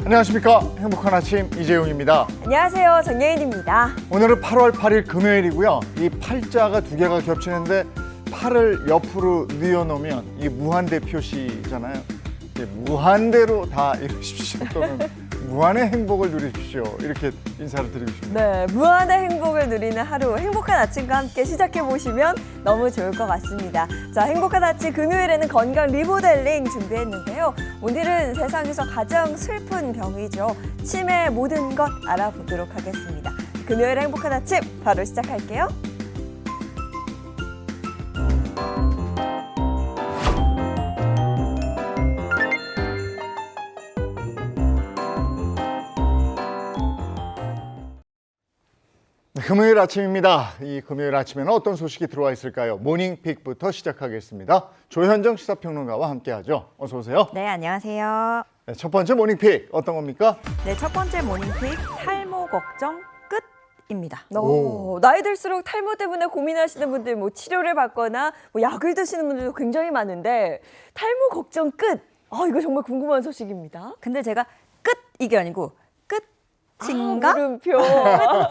안녕하십니까. 행복한 아침 이재용입니다. 안녕하세요. 정예인입니다. 오늘은 8월 8일 금요일이고요. 이 팔자가 두 개가 겹치는데 팔을 옆으로 뉘어놓으면 이게 무한대 표시잖아요. 무한대로 다 이루십시오. 또는 무한의 행복을 누리십시오. 이렇게 인사를 드리고 싶습니다. 네, 무한의 행복을 누리는 하루, 행복한 아침과 함께 시작해 보시면 너무 좋을 것 같습니다. 자, 행복한 아침 금요일에는 건강 리모델링 준비했는데요. 오늘은 세상에서 가장 슬픈 병이죠. 치매의 모든 것 알아보도록 하겠습니다. 금요일 행복한 아침 바로 시작할게요. 금요일 아침입니다. 이 금요일 아침에는 어떤 소식이 들어와 있을까요? 모닝픽부터 시작하겠습니다. 조현정 시사평론가와 함께하죠. 어서 오세요. 네, 안녕하세요. 네, 첫 번째 모닝픽 어떤 겁니까? 네, 첫 번째 모닝픽 탈모 걱정 끝입니다. 오. 나이 들수록 탈모 때문에 고민하시는 분들, 뭐 치료를 받거나 뭐 약을 드시는 분들도 굉장히 많은데 탈모 걱정 끝. 이거 정말 궁금한 소식입니다. 근데 제가 끝 이게 아니고 끝인가? 물음표.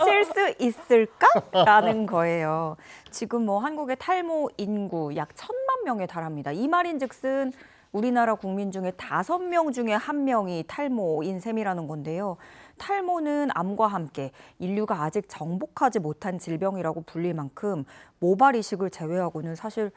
끝일 수 있을까라는 거예요. 지금 뭐 한국의 탈모 인구 약 1,000만 명에 달합니다. 이 말인즉슨 우리나라 국민 중에 5명 중에 1명이 탈모인 셈이라는 건데요. 탈모는 암과 함께 인류가 아직 정복하지 못한 질병이라고 불릴 만큼 모발 이식을 제외하고는 사실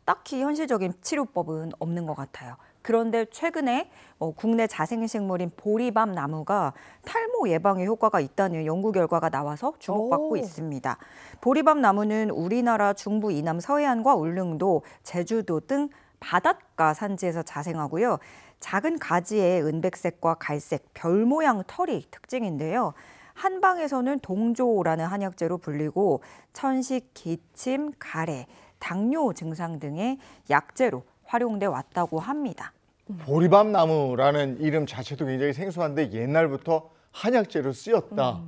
딱히 현실적인 치료법은 없는 것 같아요. 그런데 최근에 국내 자생식물인 보리밤 나무가 탈모 예방에 효과가 있다는 연구 결과가 나와서 주목받고 있습니다. 보리밤 나무는 우리나라 중부 이남 서해안과 울릉도, 제주도 등 바닷가 산지에서 자생하고요. 작은 가지에 은백색과 갈색, 별 모양 털이 특징인데요. 한방에서는 동조라는 한약재로 불리고 천식, 기침, 가래, 당뇨 증상 등의 약재로 활용돼 왔다고 합니다. 보리밤 나무라는 이름 자체도 굉장히 생소한데 옛날부터 한약재로 쓰였다.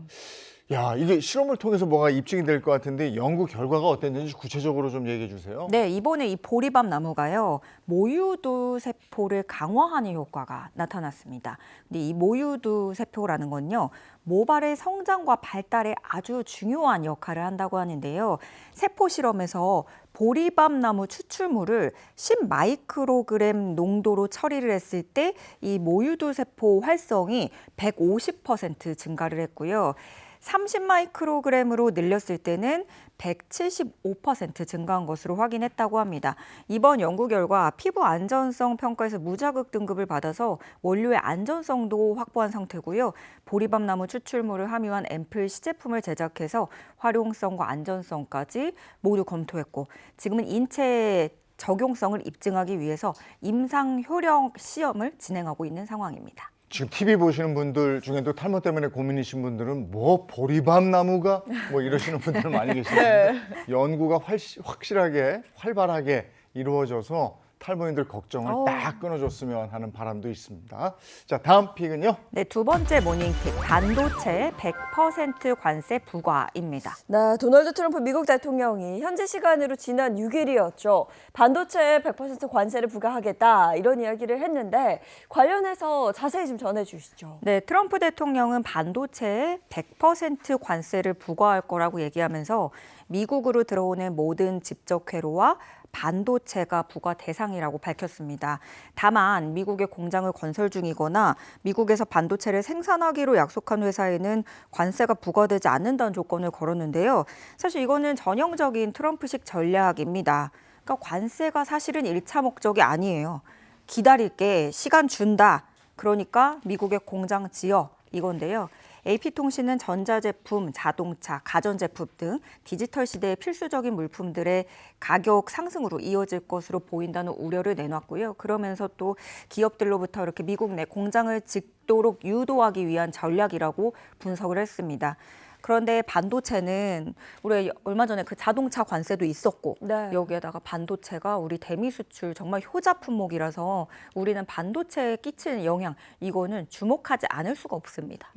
야, 이게 실험을 통해서 뭐가 입증이 될 것 같은데 연구 결과가 어땠는지 구체적으로 좀 얘기해 주세요. 네, 이번에 이 보리밤 나무가요. 모유두 세포를 강화하는 효과가 나타났습니다. 근데 이 모유두 세포라는 건요. 모발의 성장과 발달에 아주 중요한 역할을 한다고 하는데요. 세포 실험에서 보리밤 나무 추출물을 10마이크로그램 농도로 처리를 했을 때 이 모유두 세포 활성이 150% 증가를 했고요. 30마이크로그램으로 늘렸을 때는 175% 증가한 것으로 확인했다고 합니다. 이번 연구 결과 피부 안전성 평가에서 무자극 등급을 받아서 원료의 안전성도 확보한 상태고요. 보리밤 나무 추출물을 함유한 앰플 시제품을 제작해서 활용성과 안전성까지 모두 검토했고 지금은 인체에 적용성을 입증하기 위해서 임상 효력 시험을 진행하고 있는 상황입니다. 지금 TV 보시는 분들 중에도 탈모 때문에 고민이신 분들은 뭐 보리밤 나무가 뭐 이러시는 분들 많이 계시는데 연구가 확실하게 활발하게 이루어져서 탈모인들 걱정을 딱 끊어줬으면 하는 바람도 있습니다. 자, 다음 픽은요. 네, 두 번째 모닝픽 반도체 100% 관세 부과입니다. 네, 도널드 트럼프 미국 대통령이 현지 시간으로 지난 6일이었죠. 반도체에 100% 관세를 부과하겠다 이런 이야기를 했는데 관련해서 자세히 좀 전해주시죠. 네, 트럼프 대통령은 반도체에 100% 관세를 부과할 거라고 얘기하면서 미국으로 들어오는 모든 직접 회로와 반도체가 부과 대상이라고 밝혔습니다. 다만 미국의 공장을 건설 중이거나 미국에서 반도체를 생산하기로 약속한 회사에는 관세가 부과되지 않는다는 조건을 걸었는데요. 사실 이거는 전형적인 트럼프식 전략입니다. 그러니까 관세가 사실은 1차 목적이 아니에요. 기다릴게, 시간 준다. 그러니까 미국의 공장 지어 이건데요. AP통신은 전자제품, 자동차, 가전제품 등 디지털 시대의 필수적인 물품들의 가격 상승으로 이어질 것으로 보인다는 우려를 내놨고요. 그러면서 또 기업들로부터 이렇게 미국 내 공장을 짓도록 유도하기 위한 전략이라고 분석을 했습니다. 그런데 반도체는 우리 얼마 전에 그 자동차 관세도 있었고 여기에다가 반도체가 우리 대미 수출 정말 효자 품목이라서 우리는 반도체에 끼치는 영향 이거는 주목하지 않을 수가 없습니다.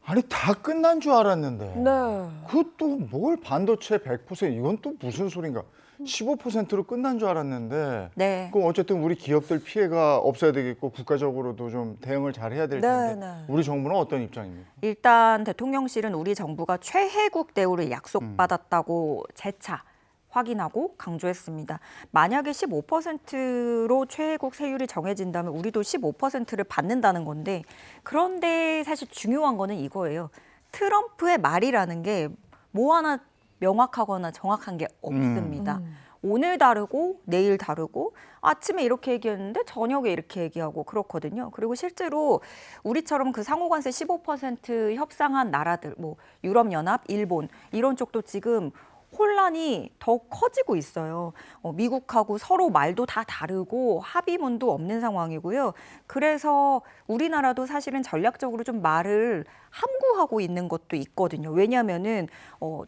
아니 다 끝난 줄 알았는데 네. 그것도 뭘 반도체 100% 이건 또 무슨 소린가. 15%로 끝난 줄 알았는데 네. 그럼 어쨌든 우리 기업들 피해가 없어야 되겠고 국가적으로도 좀 대응을 잘 해야 될 텐데 네, 네. 우리 정부는 어떤 입장입니까? 일단 대통령실은 우리 정부가 최혜국 대우를 약속받았다고 재차 확인하고 강조했습니다. 만약에 15%로 최혜국 세율이 정해진다면 우리도 15%를 받는다는 건데, 그런데 사실 중요한 거는 이거예요. 트럼프의 말이라는 게 뭐 하나 명확하거나 정확한 게 없습니다. 오늘 다르고 내일 다르고 아침에 이렇게 얘기했는데 저녁에 이렇게 얘기하고 그렇거든요. 그리고 실제로 우리처럼 그 상호관세 15% 협상한 나라들, 뭐 유럽연합, 일본 이런 쪽도 지금 혼란이 더 커지고 있어요. 미국하고 서로 말도 다 다르고 합의문도 없는 상황이고요. 그래서 우리나라도 사실은 전략적으로 좀 말을 함구하고 있는 것도 있거든요. 왜냐하면은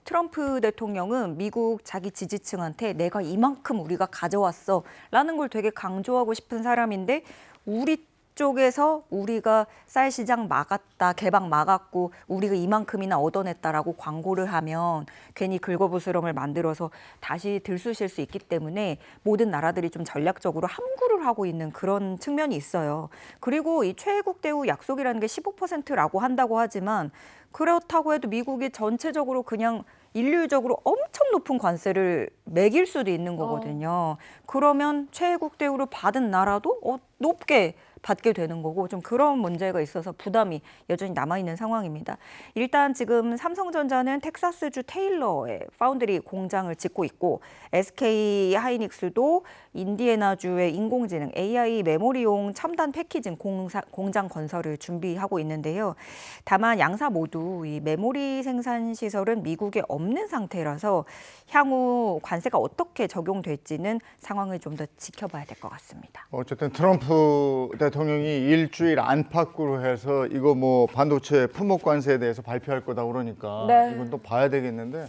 트럼프 대통령은 미국 자기 지지층한테 내가 이만큼 우리가 가져왔어라는 걸 되게 강조하고 싶은 사람인데, 우리 쪽에서 우리가 쌀 시장 막았다, 개방 막았고 우리가 이만큼이나 얻어냈다라고 광고를 하면 괜히 긁어부스럼을 만들어서 다시 들쑤실 수 있기 때문에 모든 나라들이 좀 전략적으로 함구를 하고 있는 그런 측면이 있어요. 그리고 이 최혜국 대우 약속이라는 게 15%라고 한다고 하지만, 그렇다고 해도 미국이 전체적으로 그냥 일률적으로 엄청 높은 관세를 매길 수도 있는 거거든요. 그러면 최혜국 대우를 받은 나라도 높게 받게 되는 거고, 좀 그런 문제가 있어서 부담이 여전히 남아있는 상황입니다. 일단 지금 삼성전자는 텍사스주 테일러에 파운드리 공장을 짓고 있고, SK 하이닉스도 인디애나주의 인공지능 AI 메모리용 첨단 패키징 공장 건설을 준비하고 있는데요. 다만 양사 모두 이 메모리 생산 시설은 미국에 없는 상태라서 향후 관세가 어떻게 적용될지는 상황을 좀 더 지켜봐야 될 것 같습니다. 어쨌든 트럼프 대통령이 일주일 안팎으로 해서 이거 뭐 반도체 품목 관세에 대해서 발표할 거다 그러니까 네. 이건 또 봐야 되겠는데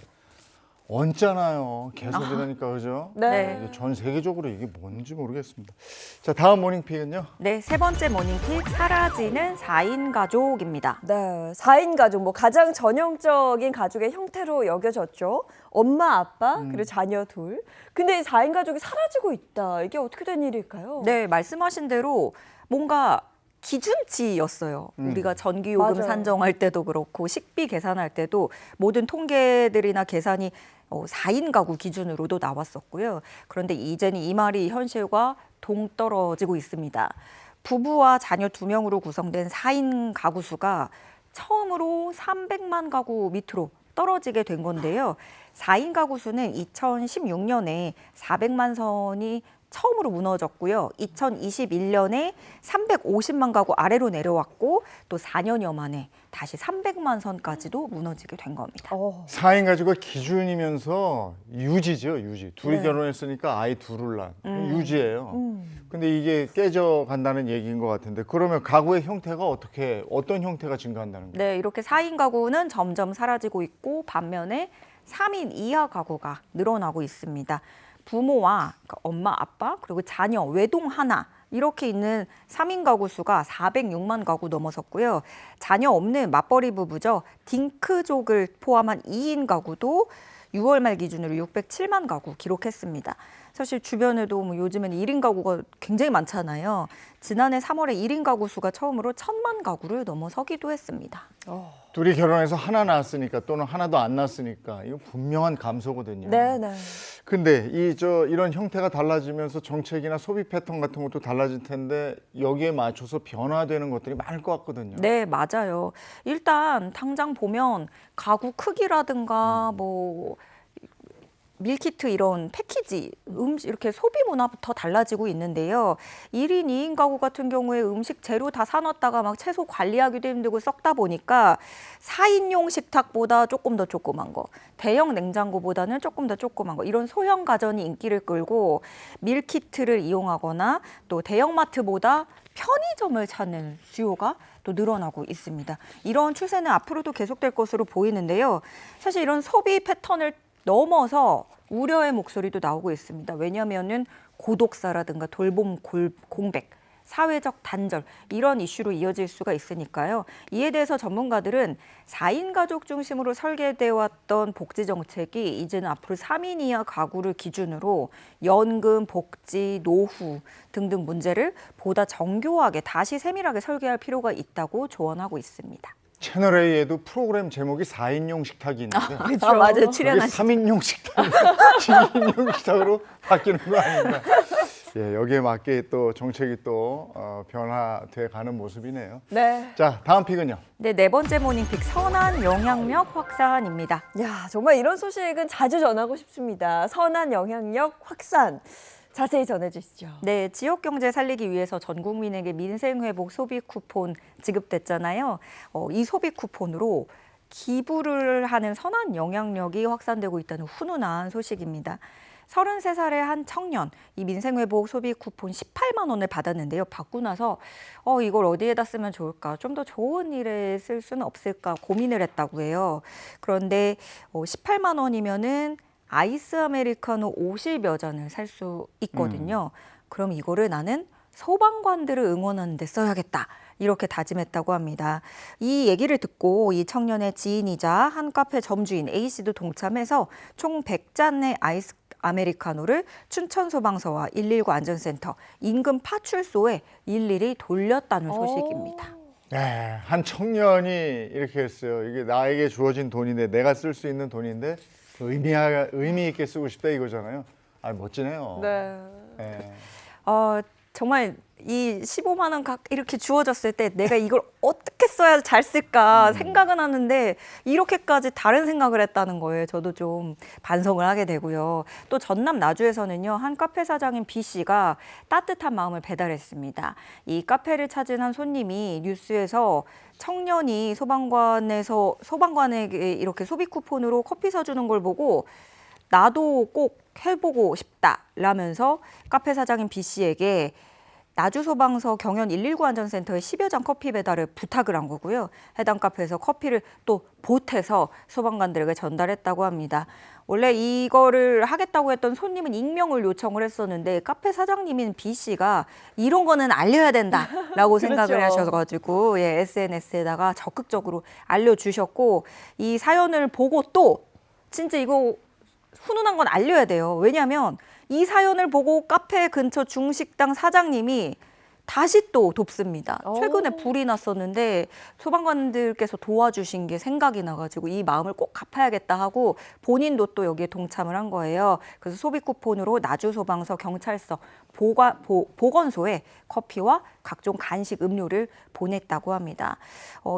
얹잖아요. 계속 이러니까 그죠? 네. 이게 전 세계적으로 이게 뭔지 모르겠습니다. 자, 다음 모닝픽은요. 네, 세 번째 모닝픽, 사라지는 4인 가족입니다. 네, 4인 가족, 뭐 가장 전형적인 가족의 형태로 여겨졌죠. 엄마, 아빠, 그리고 자녀 둘. 근데 이 4인 가족이 사라지고 있다. 이게 어떻게 된 일일까요? 네, 말씀하신 대로 뭔가 기준치였어요. 우리가 전기요금 맞아요. 산정할 때도 그렇고 식비 계산할 때도 모든 통계들이나 계산이 4인 가구 기준으로도 나왔었고요. 그런데 이제는 이 말이 현실과 동떨어지고 있습니다. 부부와 자녀 2명으로 구성된 4인 가구 수가 처음으로 300만 가구 밑으로 떨어지게 된 건데요. 4인 가구 수는 2016년에 400만 선이 처음으로 무너졌고요. 2021년에 350만 가구 아래로 내려왔고, 또 4년여 만에 다시 300만 선까지도 무너지게 된 겁니다. 4인 가족의 기준이면서 유지죠, 유지. 둘이 네. 결혼했으니까 아이 둘을 낳은 유지예요. 근데 이게 깨져간다는 얘기인 것 같은데, 그러면 가구의 형태가 어떤 형태가 증가한다는 거예요? 네, 이렇게 4인 가구는 점점 사라지고 있고, 반면에 3인 이하 가구가 늘어나고 있습니다. 부모와 그러니까 엄마, 아빠, 그리고 자녀, 외동 하나 이렇게 있는 3인 가구 수가 406만 가구 넘어섰고요. 자녀 없는 맞벌이 부부죠. 딩크족을 포함한 2인 가구도 6월 말 기준으로 607만 가구 기록했습니다. 사실 주변에도 뭐 요즘에는 1인 가구가 굉장히 많잖아요. 지난해 3월에 1인 가구 수가 처음으로 1,000만 가구를 넘어서기도 했습니다. 둘이 결혼해서 하나 낳았으니까 또는 하나도 안 낳았으니까 이거 분명한 감소거든요. 네, 네. 근데 이런 형태가 달라지면서 정책이나 소비 패턴 같은 것도 달라질 텐데 여기에 맞춰서 변화되는 것들이 많을 것 같거든요. 네, 맞아요. 일단 당장 보면 가구 크기라든가 뭐 밀키트 이런 패키지, 음식 이렇게 소비 문화부터 달라지고 있는데요. 1인, 2인 가구 같은 경우에 음식 재료 다 사놨다가 막 채소 관리하기도 힘들고 썩다 보니까 4인용 식탁보다 조금 더 조그만 거, 대형 냉장고보다는 조금 더 조그만 거, 이런 소형 가전이 인기를 끌고 밀키트를 이용하거나 또 대형마트보다 편의점을 찾는 수요가 또 늘어나고 있습니다. 이런 추세는 앞으로도 계속될 것으로 보이는데요. 사실 이런 소비 패턴을 넘어서 우려의 목소리도 나오고 있습니다. 왜냐하면은 고독사라든가 돌봄 공백, 사회적 단절 이런 이슈로 이어질 수가 있으니까요. 이에 대해서 전문가들은 4인 가족 중심으로 설계되어 왔던 복지 정책이 이제는 앞으로 3인 이하 가구를 기준으로 연금, 복지, 노후 등등 문제를 보다 정교하게 다시 세밀하게 설계할 필요가 있다고 조언하고 있습니다. 채널 A에도 프로그램 제목이 4인용 식탁이 있는데 그렇죠. 맞아요. 그게 출연하시 3인용 식탁, 2인용 식탁으로 바뀌는 거 아닌가. 예, 여기에 맞게 또 정책이 또 변화돼 가는 모습이네요. 네. 자, 다음 픽은요. 네, 네 번째 모닝픽 선한 영향력 확산입니다. 야, 정말 이런 소식은 자주 전하고 싶습니다. 선한 영향력 확산. 자세히 전해주시죠. 네, 지역 경제 살리기 위해서 전 국민에게 민생회복 소비 쿠폰 지급됐잖아요. 이 소비 쿠폰으로 기부를 하는 선한 영향력이 확산되고 있다는 훈훈한 소식입니다. 33살의 한 청년, 이 민생회복 소비 쿠폰 18만 원을 받았는데요. 받고 나서 이걸 어디에다 쓰면 좋을까? 좀 더 좋은 일에 쓸 수는 없을까 고민을 했다고 해요. 그런데 18만 원이면은 아이스 아메리카노 50여 잔을 살 수 있거든요. 그럼 이거를 나는 소방관들을 응원하는 데 써야겠다. 이렇게 다짐했다고 합니다. 이 얘기를 듣고 이 청년의 지인이자 한 카페 점주인 A씨도 동참해서 총 100잔의 아이스 아메리카노를 춘천소방서와 119 안전센터, 인근 파출소에 일일이 돌렸다는 소식입니다. 네, 한 청년이 이렇게 했어요. 이게 나에게 주어진 돈인데 내가 쓸 수 있는 돈인데 의미 있게 쓰고 싶다 이거잖아요. 아, 멋지네요. 네. 네. 정말 이 15만 원 각 이렇게 주어졌을 때 내가 이걸 어떻게 써야 잘 쓸까 생각은 하는데 이렇게까지 다른 생각을 했다는 거예요. 저도 좀 반성을 하게 되고요. 또 전남 나주에서는요. 한 카페 사장인 B 씨가 따뜻한 마음을 배달했습니다. 이 카페를 찾은 한 손님이 뉴스에서 청년이 소방관에게 이렇게 소비 쿠폰으로 커피 사주는 걸 보고 나도 꼭 해보고 싶다라면서 카페 사장인 B 씨에게 나주소방서 경연 119 안전센터에 10여 잔 커피 배달을 부탁을 한 거고요. 해당 카페에서 커피를 또 보태서 소방관들에게 전달했다고 합니다. 원래 이거를 하겠다고 했던 손님은 익명을 요청을 했었는데 카페 사장님인 B 씨가 이런 거는 알려야 된다라고 생각을 그렇죠. 하셔가지고 SNS에다가 적극적으로 알려주셨고 이 사연을 보고 또 진짜 이거 훈훈한 건 알려야 돼요. 왜냐하면 이 사연을 보고 카페 근처 중식당 사장님이 다시 또 돕습니다. 최근에 불이 났었는데 소방관들께서 도와주신 게 생각이 나가지고 이 마음을 꼭 갚아야겠다 하고 본인도 또 여기에 동참을 한 거예요. 그래서 소비 쿠폰으로 나주소방서, 경찰서, 보건소에 커피와 각종 간식, 음료를 보냈다고 합니다.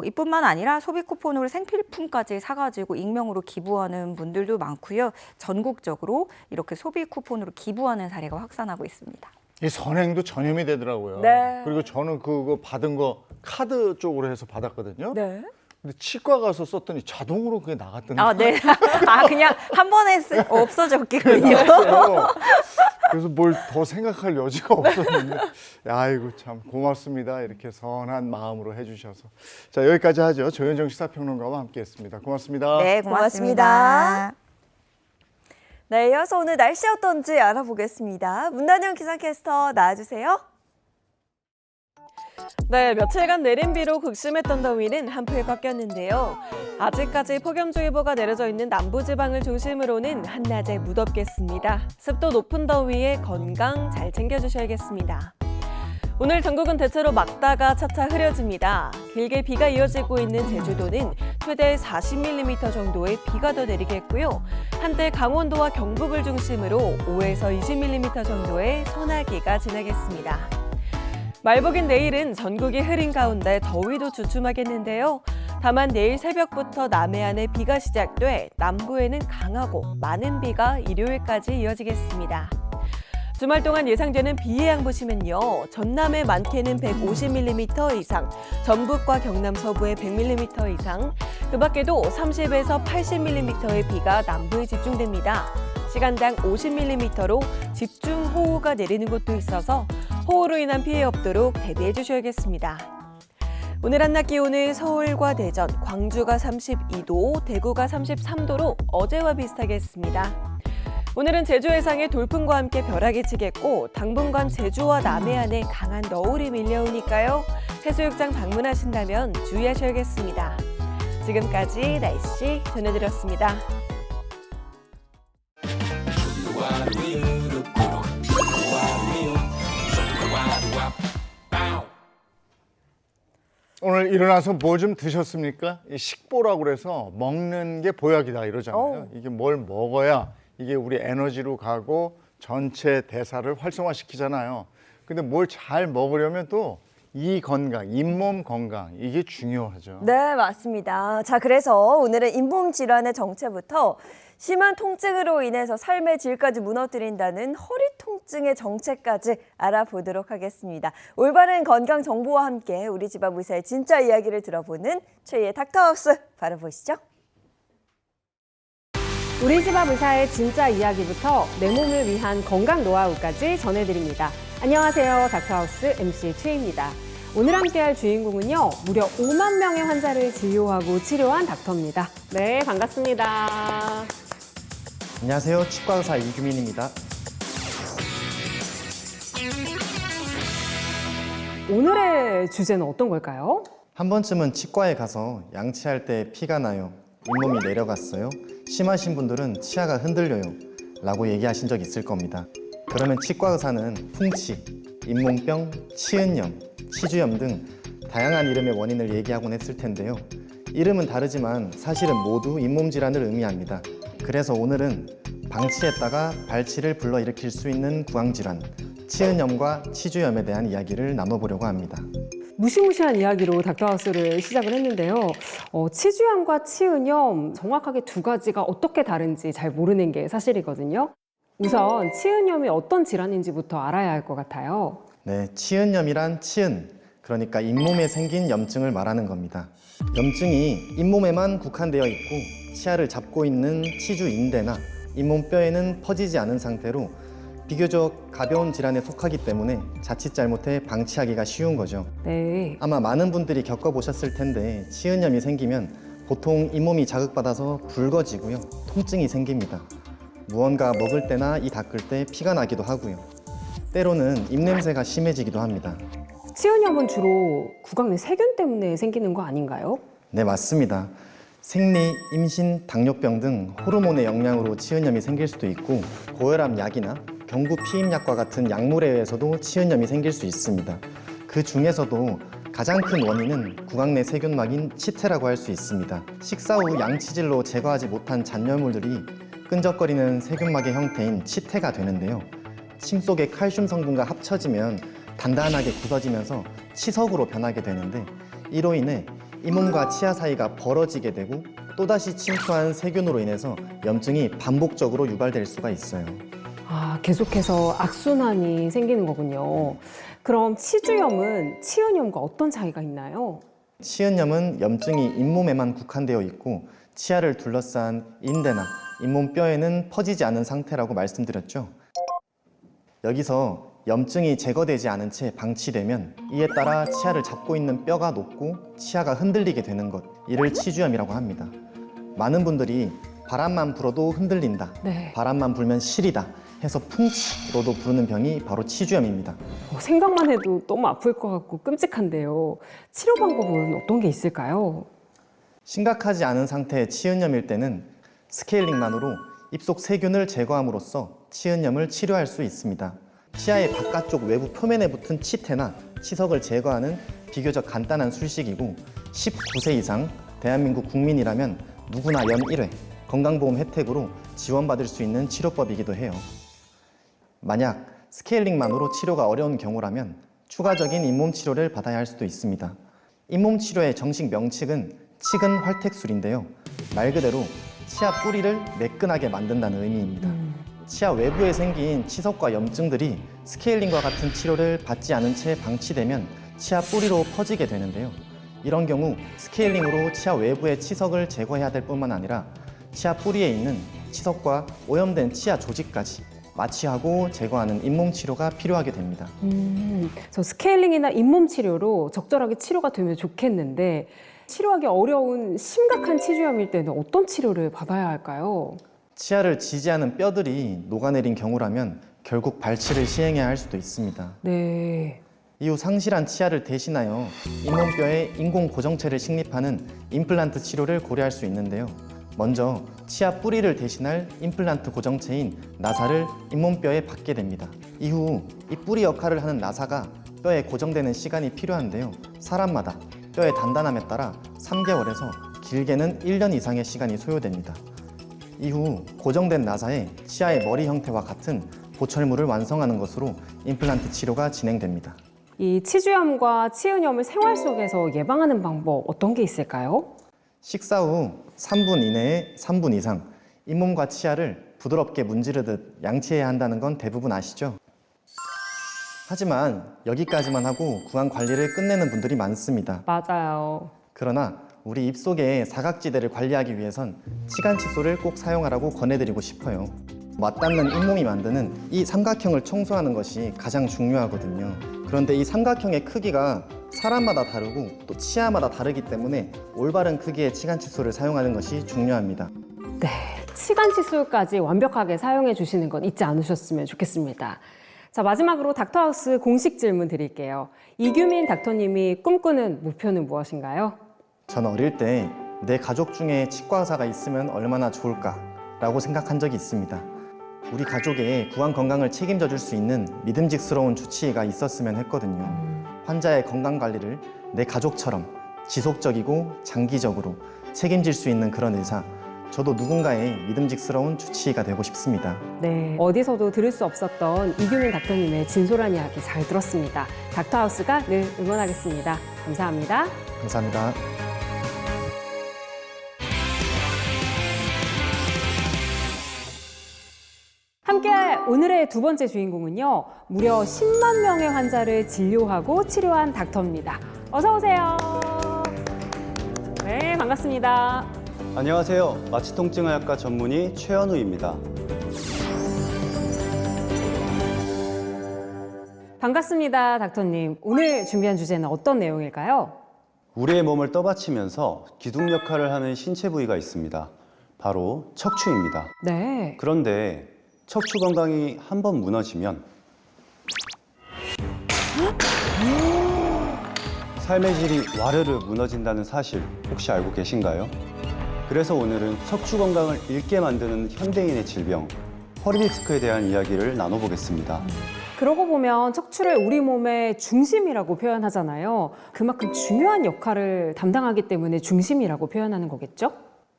이뿐만 아니라 소비 쿠폰으로 생필품까지 사가지고 익명으로 기부하는 분들도 많고요. 전국적으로 이렇게 소비 쿠폰으로 기부하는 사례가 확산하고 있습니다. 이 선행도 전염이 되더라고요. 네. 그리고 저는 그거 받은 거 카드 쪽으로 해서 받았거든요. 네. 근데 치과 가서 썼더니 자동으로 그게 나갔던데. 아, 네. 그냥 한 번에 없어졌겠군요. 그래서 뭘 더 생각할 여지가 없었는데, 아이고 참 고맙습니다. 이렇게 선한 마음으로 해주셔서. 자, 여기까지 하죠. 조현정 시사평론가와 함께했습니다. 고맙습니다. 네, 고맙습니다. 네, 이어서 오늘 날씨 어떤지 알아보겠습니다. 문단영 기상캐스터 나와주세요. 네, 며칠간 내린 비로 극심했던 더위는 한풀 꺾였는데요. 아직까지 폭염주의보가 내려져 있는 남부지방을 중심으로는 한낮에 무덥겠습니다. 습도 높은 더위에 건강 잘 챙겨주셔야겠습니다. 오늘 전국은 대체로 막다가 차차 흐려집니다. 길게 비가 이어지고 있는 제주도는 최대 40mm 정도의 비가 더 내리겠고요. 한때 강원도와 경북을 중심으로 5에서 20mm 정도의 소나기가 지나겠습니다. 말복인 내일은 전국이 흐린 가운데 더위도 주춤하겠는데요. 다만 내일 새벽부터 남해안에 비가 시작돼 남부에는 강하고 많은 비가 일요일까지 이어지겠습니다. 주말 동안 예상되는 비의 양 보시면요. 전남에 많게는 150mm 이상, 전북과 경남 서부에 100mm 이상, 그 밖에도 30에서 80mm의 비가 남부에 집중됩니다. 시간당 50mm로 집중호우가 내리는 곳도 있어서 호우로 인한 피해 없도록 대비해 주셔야겠습니다. 오늘 한낮 기온은 서울과 대전, 광주가 32도, 대구가 33도로 어제와 비슷하겠습니다. 오늘은 제주 해상의 돌풍과 함께 벼락이 치겠고 당분간 제주와 남해안에 강한 너울이 밀려오니까요. 해수욕장 방문하신다면 주의하셔야겠습니다. 지금까지 날씨 전해드렸습니다. 오늘 일어나서 뭐 좀 드셨습니까? 이 식보라고 그래서 먹는 게 보약이다 이러잖아요. 이게 뭘 먹어야 이게 우리 에너지로 가고 전체 대사를 활성화시키잖아요. 근데 뭘 잘 먹으려면 또 이 건강, 잇몸 건강 이게 중요하죠. 네, 맞습니다. 자, 그래서 오늘은 잇몸 질환의 정체부터 심한 통증으로 인해서 삶의 질까지 무너뜨린다는 허리 통증의 정체까지 알아보도록 하겠습니다. 올바른 건강 정보와 함께 우리 집 앞 의사의 진짜 이야기를 들어보는 최희의 닥터하우스 바로 보시죠. 우리 집 앞 의사의 진짜 이야기부터 내 몸을 위한 건강 노하우까지 전해드립니다. 안녕하세요. 닥터하우스 MC 최희입니다. 오늘 함께할 주인공은요. 무려 5만 명의 환자를 진료하고 치료한 닥터입니다. 네, 반갑습니다. 안녕하세요. 치과의사 이규민입니다. 오늘의 주제는 어떤 걸까요? 한 번쯤은 치과에 가서 양치할 때 피가 나요. 잇몸이 내려갔어요. 심하신 분들은 치아가 흔들려요. 라고 얘기하신 적 있을 겁니다. 그러면 치과의사는 풍치, 잇몸병, 치은염, 치주염 등 다양한 이름의 원인을 얘기하곤 했을 텐데요. 이름은 다르지만 사실은 모두 잇몸 질환을 의미합니다. 그래서 오늘은 방치했다가 발치를 불러일으킬 수 있는 구강질환, 치은염과 치주염에 대한 이야기를 나눠보려고 합니다. 무시무시한 이야기로 닥터하우스를 시작을 했는데요. 치주염과 치은염 정확하게 두 가지가 어떻게 다른지 잘 모르는 게 사실이거든요. 우선 치은염이 어떤 질환인지부터 알아야 할 것 같아요. 네, 치은염이란 치은, 그러니까 잇몸에 생긴 염증을 말하는 겁니다. 염증이 잇몸에만 국한되어 있고 치아를 잡고 있는 치주 인대나 잇몸뼈에는 퍼지지 않은 상태로 비교적 가벼운 질환에 속하기 때문에 자칫 잘못해 방치하기가 쉬운 거죠. 네. 아마 많은 분들이 겪어보셨을 텐데 치은염이 생기면 보통 잇몸이 자극받아서 붉어지고요. 통증이 생깁니다. 무언가 먹을 때나 이 닦을 때 피가 나기도 하고요. 때로는 입냄새가 심해지기도 합니다. 치은염은 주로 구강 내 세균 때문에 생기는 거 아닌가요? 네, 맞습니다. 생리, 임신, 당뇨병 등 호르몬의 영향으로 치은염이 생길 수도 있고 고혈압 약이나 경구 피임약과 같은 약물에 의해서도 치은염이 생길 수 있습니다. 그 중에서도 가장 큰 원인은 구강 내 세균막인 치태라고 할 수 있습니다. 식사 후 양치질로 제거하지 못한 잔여물들이 끈적거리는 세균막의 형태인 치태가 되는데요. 침 속의 칼슘 성분과 합쳐지면 단단하게 굳어지면서 치석으로 변하게 되는데 이로 인해 잇몸과 치아 사이가 벌어지게 되고 또다시 침투한 세균으로 인해서 염증이 반복적으로 유발될 수가 있어요. 아, 계속해서 악순환이 생기는 거군요. 그럼 치주염은 치은염과 어떤 차이가 있나요? 치은염은 염증이 잇몸에만 국한되어 있고 치아를 둘러싼 인대나 잇몸뼈에는 퍼지지 않은 상태라고 말씀드렸죠. 여기서 염증이 제거되지 않은 채 방치되면 이에 따라 치아를 잡고 있는 뼈가 녹고 치아가 흔들리게 되는 것, 이를 치주염이라고 합니다. 많은 분들이 바람만 불어도 흔들린다, 네. 바람만 불면 시리다 해서 풍치로도 부르는 병이 바로 치주염입니다. 생각만 해도 너무 아플 것 같고 끔찍한데요. 치료 방법은 어떤 게 있을까요? 심각하지 않은 상태의 치은염일 때는 스케일링만으로 입속 세균을 제거함으로써 치은염을 치료할 수 있습니다. 치아의 바깥쪽 외부 표면에 붙은 치태나 치석을 제거하는 비교적 간단한 술식이고 19세 이상 대한민국 국민이라면 누구나 연 1회 건강보험 혜택으로 지원받을 수 있는 치료법이기도 해요. 만약 스케일링만으로 치료가 어려운 경우라면 추가적인 잇몸 치료를 받아야 할 수도 있습니다. 잇몸 치료의 정식 명칭은 치근 활택술인데요. 말 그대로 치아 뿌리를 매끈하게 만든다는 의미입니다. 치아 외부에 생긴 치석과 염증들이 스케일링과 같은 치료를 받지 않은 채 방치되면 치아 뿌리로 퍼지게 되는데요. 이런 경우 스케일링으로 치아 외부의 치석을 제거해야 될 뿐만 아니라 치아 뿌리에 있는 치석과 오염된 치아 조직까지 마취하고 제거하는 잇몸 치료가 필요하게 됩니다. 저 스케일링이나 잇몸 치료로 적절하게 치료가 되면 좋겠는데 치료하기 어려운 심각한 치주염일 때는 어떤 치료를 받아야 할까요? 치아를 지지하는 뼈들이 녹아내린 경우라면 결국 발치를 시행해야 할 수도 있습니다. 네. 이후 상실한 치아를 대신하여 잇몸뼈에 인공 고정체를 식립하는 임플란트 치료를 고려할 수 있는데요. 먼저 치아 뿌리를 대신할 임플란트 고정체인 나사를 잇몸뼈에 박게 됩니다. 이후 이 뿌리 역할을 하는 나사가 뼈에 고정되는 시간이 필요한데요. 사람마다 뼈의 단단함에 따라 3개월에서 길게는 1년 이상의 시간이 소요됩니다. 이후 고정된 나사에 치아의 머리 형태와 같은 보철물을 완성하는 것으로 임플란트 치료가 진행됩니다. 이 치주염과 치은염을 생활 속에서 예방하는 방법 어떤 게 있을까요? 식사 후 3분 이내에 3분 이상 잇몸과 치아를 부드럽게 문지르듯 양치해야 한다는 건 대부분 아시죠? 하지만 여기까지만 하고 구강 관리를 끝내는 분들이 많습니다. 맞아요. 그러나 우리 입속의 사각지대를 관리하기 위해선 치간 칫솔을 꼭 사용하라고 권해드리고 싶어요. 맞닿는 잇몸이 만드는 이 삼각형을 청소하는 것이 가장 중요하거든요. 그런데 이 삼각형의 크기가 사람마다 다르고 또 치아마다 다르기 때문에 올바른 크기의 치간 칫솔을 사용하는 것이 중요합니다. 네, 치간 칫솔까지 완벽하게 사용해 주시는 건 잊지 않으셨으면 좋겠습니다. 자, 마지막으로 닥터하우스 공식 질문 드릴게요. 이규민 닥터님이 꿈꾸는 목표는 무엇인가요? 저는 어릴 때 내 가족 중에 치과 의사가 있으면 얼마나 좋을까라고 생각한 적이 있습니다. 우리 가족의 구강 건강을 책임져 줄 수 있는 믿음직스러운 주치의가 있었으면 했거든요. 환자의 건강 관리를 내 가족처럼 지속적이고 장기적으로 책임질 수 있는 그런 의사, 저도 누군가의 믿음직스러운 주치의가 되고 싶습니다. 네, 어디서도 들을 수 없었던 이규민 닥터님의 진솔한 이야기 잘 들었습니다. 닥터하우스가 늘 응원하겠습니다. 감사합니다. 감사합니다. 함께할 오늘의 두 번째 주인공은요, 무려 10만 명의 환자를 진료하고 치료한 닥터입니다. 어서 오세요. 네, 반갑습니다. 안녕하세요. 마취통증의학과 전문의 최현우입니다. 반갑습니다, 닥터님. 오늘 준비한 주제는 어떤 내용일까요? 우리의 몸을 떠받치면서 기둥 역할을 하는 신체 부위가 있습니다. 바로 척추입니다. 네. 그런데 척추 건강이 한번 무너지면 삶의 질이 와르르 무너진다는 사실 혹시 알고 계신가요? 그래서 오늘은 척추 건강을 잃게 만드는 현대인의 질병, 허리디스크에 대한 이야기를 나눠보겠습니다. 그러고 보면 척추를 우리 몸의 중심이라고 표현하잖아요. 그만큼 중요한 역할을 담당하기 때문에 중심이라고 표현하는 거겠죠?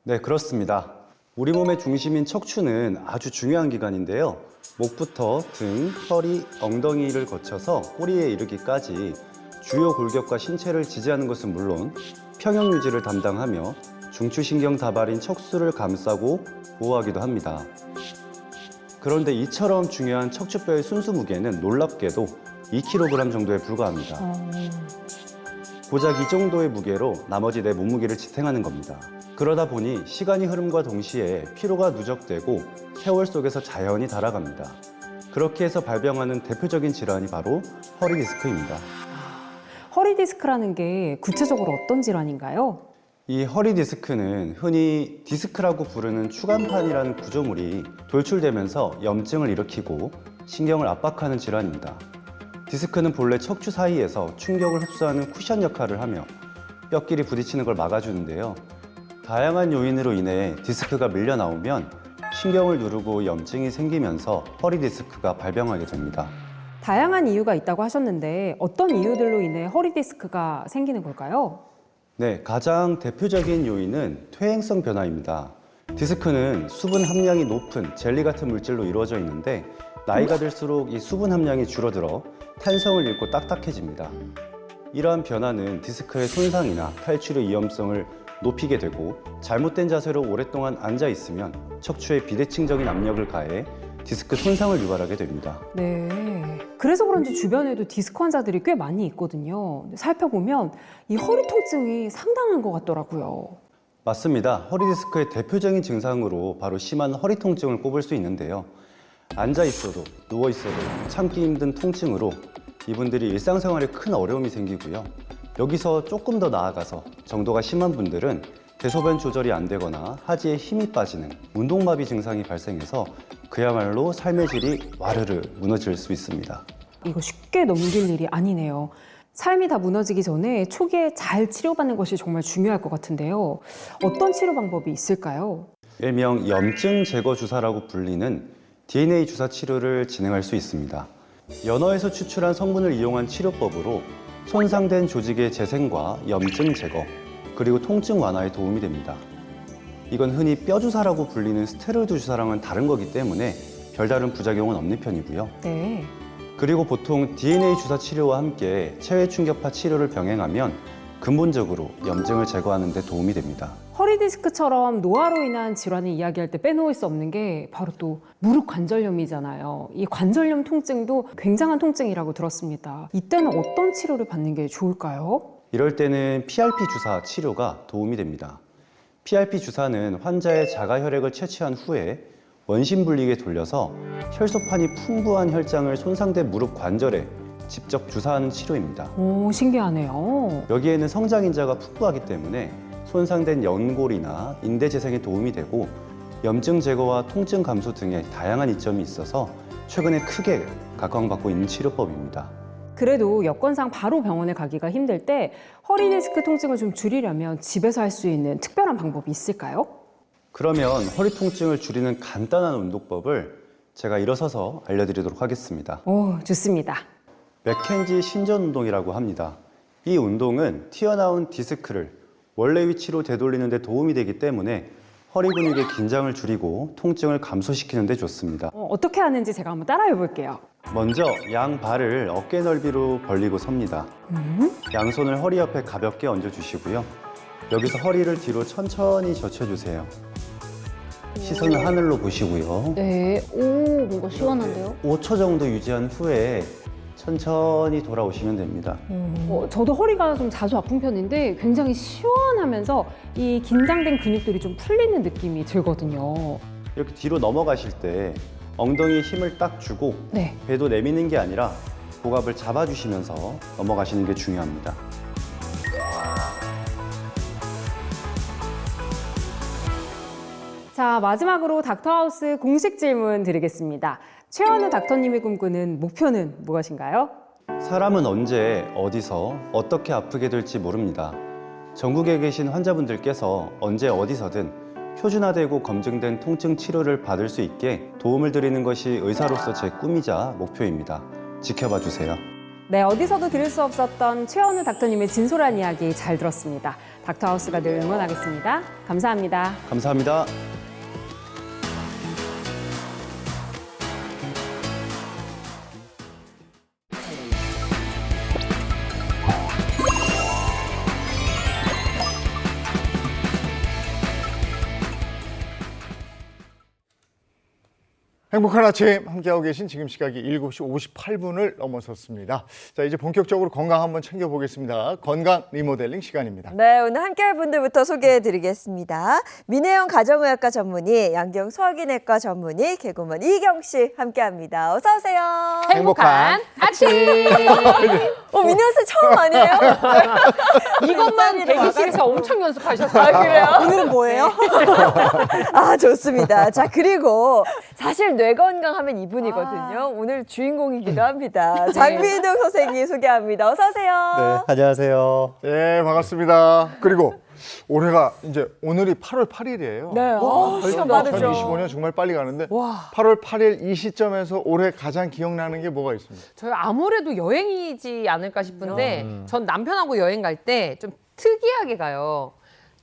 네, 그렇습니다. 우리 몸의 중심인 척추는 아주 중요한 기관인데요. 목부터 등, 허리, 엉덩이를 거쳐서 꼬리에 이르기까지 주요 골격과 신체를 지지하는 것은 물론 평형 유지를 담당하며 중추신경 다발인 척수를 감싸고 보호하기도 합니다. 그런데 이처럼 중요한 척추뼈의 순수 무게는 놀랍게도 2kg 정도에 불과합니다. 고작 이 정도의 무게로 나머지 내 몸무게를 지탱하는 겁니다. 그러다 보니 시간이 흐름과 동시에 피로가 누적되고 세월 속에서 자연히 달아갑니다. 그렇게 해서 발병하는 대표적인 질환이 바로 허리 디스크입니다. 허리 디스크라는 게 구체적으로 어떤 질환인가요? 이 허리 디스크는 흔히 디스크라고 부르는 추간판이라는 구조물이 돌출되면서 염증을 일으키고 신경을 압박하는 질환입니다. 디스크는 본래 척추 사이에서 충격을 흡수하는 쿠션 역할을 하며 뼈끼리 부딪히는 걸 막아주는데요. 다양한 요인으로 인해 디스크가 밀려 나오면 신경을 누르고 염증이 생기면서 허리 디스크가 발병하게 됩니다. 다양한 이유가 있다고 하셨는데 어떤 이유들로 인해 허리 디스크가 생기는 걸까요? 네, 가장 대표적인 요인은 퇴행성 변화입니다. 디스크는 수분 함량이 높은 젤리 같은 물질로 이루어져 있는데 나이가 들수록 이 수분 함량이 줄어들어 탄성을 잃고 딱딱해집니다. 이러한 변화는 디스크의 손상이나 탈출의 위험성을 높이게 되고 잘못된 자세로 오랫동안 앉아 있으면 척추에 비대칭적인 압력을 가해 디스크 손상을 유발하게 됩니다. 네. 그래서 그런지 주변에도 디스크 환자들이 꽤 많이 있거든요. 살펴보면 이 허리 통증이 상당한 것 같더라고요. 맞습니다. 허리 디스크의 대표적인 증상으로 바로 심한 허리 통증을 꼽을 수 있는데요. 앉아 있어도 누워 있어도 참기 힘든 통증으로 이분들이 일상생활에 큰 어려움이 생기고요. 여기서 조금 더 나아가서 정도가 심한 분들은 대소변 조절이 안 되거나 하지에 힘이 빠지는 운동마비 증상이 발생해서 그야말로 삶의 질이 와르르 무너질 수 있습니다. 이거 쉽게 넘길 일이 아니네요. 삶이 다 무너지기 전에 초기에 잘 치료받는 것이 정말 중요할 것 같은데요. 어떤 치료 방법이 있을까요? 일명 염증 제거 주사라고 불리는 DNA 주사 치료를 진행할 수 있습니다. 연어에서 추출한 성분을 이용한 치료법으로 손상된 조직의 재생과 염증 제거, 그리고 통증 완화에 도움이 됩니다. 이건 흔히 뼈 주사라고 불리는 스테로이드 주사랑은 다른 거기 때문에 별다른 부작용은 없는 편이고요. 네. 그리고 보통 DNA 주사 치료와 함께 체외 충격파 치료를 병행하면 근본적으로 염증을 제거하는 데 도움이 됩니다. 허리 디스크처럼 노화로 인한 질환을 이야기할 때 빼놓을 수 없는 게 바로 또 무릎 관절염이잖아요. 이 관절염 통증도 굉장한 통증이라고 들었습니다. 이때는 어떤 치료를 받는 게 좋을까요? 이럴 때는 PRP 주사 치료가 도움이 됩니다. PRP 주사는 환자의 자가 혈액을 채취한 후에 원심 분리기에 돌려서 혈소판이 풍부한 혈장을 손상된 무릎 관절에 직접 주사하는 치료입니다. 오, 신기하네요. 여기에는 성장인자가 풍부하기 때문에 손상된 연골이나 인대 재생에 도움이 되고 염증 제거와 통증 감소 등의 다양한 이점이 있어서 최근에 크게 각광받고 있는 치료법입니다. 그래도 여건상 바로 병원에 가기가 힘들 때 허리 디스크 통증을 좀 줄이려면 집에서 할 수 있는 특별한 방법이 있을까요? 그러면 허리 통증을 줄이는 간단한 운동법을 제가 일어서서 알려드리도록 하겠습니다. 오, 좋습니다. 맥켄지 신전 운동이라고 합니다. 이 운동은 튀어나온 디스크를 원래 위치로 되돌리는 데 도움이 되기 때문에 허리 근육의 긴장을 줄이고 통증을 감소시키는 데 좋습니다. 어떻게 하는지 제가 한번 따라해 볼게요. 먼저 양 발을 어깨 넓이로 벌리고 섭니다. 양손을 허리 옆에 가볍게 얹어주시고요. 여기서 허리를 뒤로 천천히 젖혀주세요. 시선을 하늘로 보시고요. 네, 오, 뭔가 시원한데요? 5초 정도 유지한 후에 천천히 돌아오시면 됩니다. 저도 허리가 좀 자주 아픈 편인데 굉장히 시원하면서 이 긴장된 근육들이 좀 풀리는 느낌이 들거든요. 이렇게 뒤로 넘어가실 때 엉덩이에 힘을 딱 주고 네. 배도 내미는 게 아니라 복압을 잡아주시면서 넘어가시는 게 중요합니다. 자, 마지막으로 닥터하우스 공식 질문 드리겠습니다. 최원우 닥터님이 꿈꾸는 목표는 무엇인가요? 사람은 언제, 어디서, 어떻게 아프게 될지 모릅니다. 전국에 계신 환자분들께서 언제 어디서든 표준화되고 검증된 통증 치료를 받을 수 있게 도움을 드리는 것이 의사로서 제 꿈이자 목표입니다. 지켜봐 주세요. 네, 어디서도 들을 수 없었던 최원우 닥터님의 진솔한 이야기 잘 들었습니다. 닥터하우스가 늘 응원하겠습니다. 감사합니다. 감사합니다. 행복한 아침 함께하고 계신 지금 시각이 7시 58분을 넘어섰습니다. 자, 이제 본격적으로 건강 한번 챙겨보겠습니다. 건강 리모델링 시간입니다. 네, 오늘 함께할 분들부터 소개해드리겠습니다. 민혜영 가정의학과 전문의, 양경 소화기내과 전문의, 개그우먼 이경 씨 함께합니다. 어서 오세요. 행복한 아침! 민혜영 씨 처음 아니에요? 이것만 대기실에서 엄청 연습하셨어요. 아, 그래요? 오늘은 뭐예요? 아, 좋습니다. 자, 그리고 사실 뇌 건강하면 이분이거든요. 오늘 주인공이기도 합니다. 장민욱 선생님 소개합니다. 어서 오세요. 네, 안녕하세요. 네, 반갑습니다. 그리고 올해가 이제 오늘이 8월 8일이에요. 네, 시간 빠르죠. 2025년 정말 빨리 가는데 8월 8일 이 시점에서 올해 가장 기억나는 게 뭐가 있습니까? 저희 아무래도 여행이지 않을까 싶은데 전 남편하고 여행 갈 때 좀 특이하게 가요.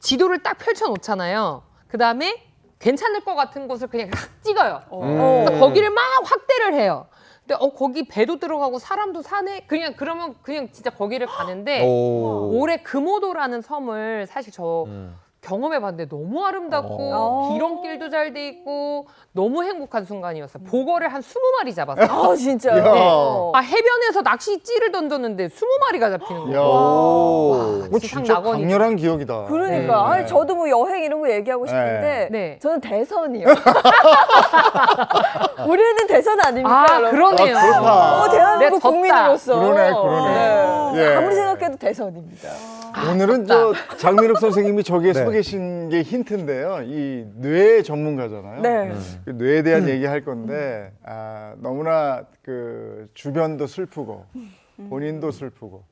지도를 딱 펼쳐놓잖아요. 그 다음에 괜찮을 것 같은 곳을 그냥 딱 찍어요. 그래서 거기를 막 확대를 해요. 근데 거기 배도 들어가고 사람도 사네? 그러면 그냥 진짜 거기를 가는데 올해 금오도라는 섬을 사실 저 경험해봤는데 너무 아름답고 비렁길도 잘 돼 있고 너무 행복한 순간이었어요. 보거를 한 20마리 잡았어요. 아, 진짜요? 야. 해변에서 낚시찌를 던졌는데 20마리가 잡히는 야, 거예요. 뭐 지상 진짜 낙원이죠. 강렬한 기억이다. 그러니까 아니, 저도 뭐 여행 이런 거 얘기하고 싶은데 네. 저는 대선이요. 우리는 대선 아닙니까? 아, 여러분? 그러네요. 아, 그렇다. 대한민국 내가 졌다. 국민으로서 그러네. 네. 예. 아무리 생각해도 대선입니다. 오늘은 저 장민욱 선생님이 저기에 서 계신 게 힌트인데요. 이 뇌 전문가잖아요. 네. 그 뇌에 대한 얘기할 건데 너무나 그 주변도 슬프고 본인도 슬프고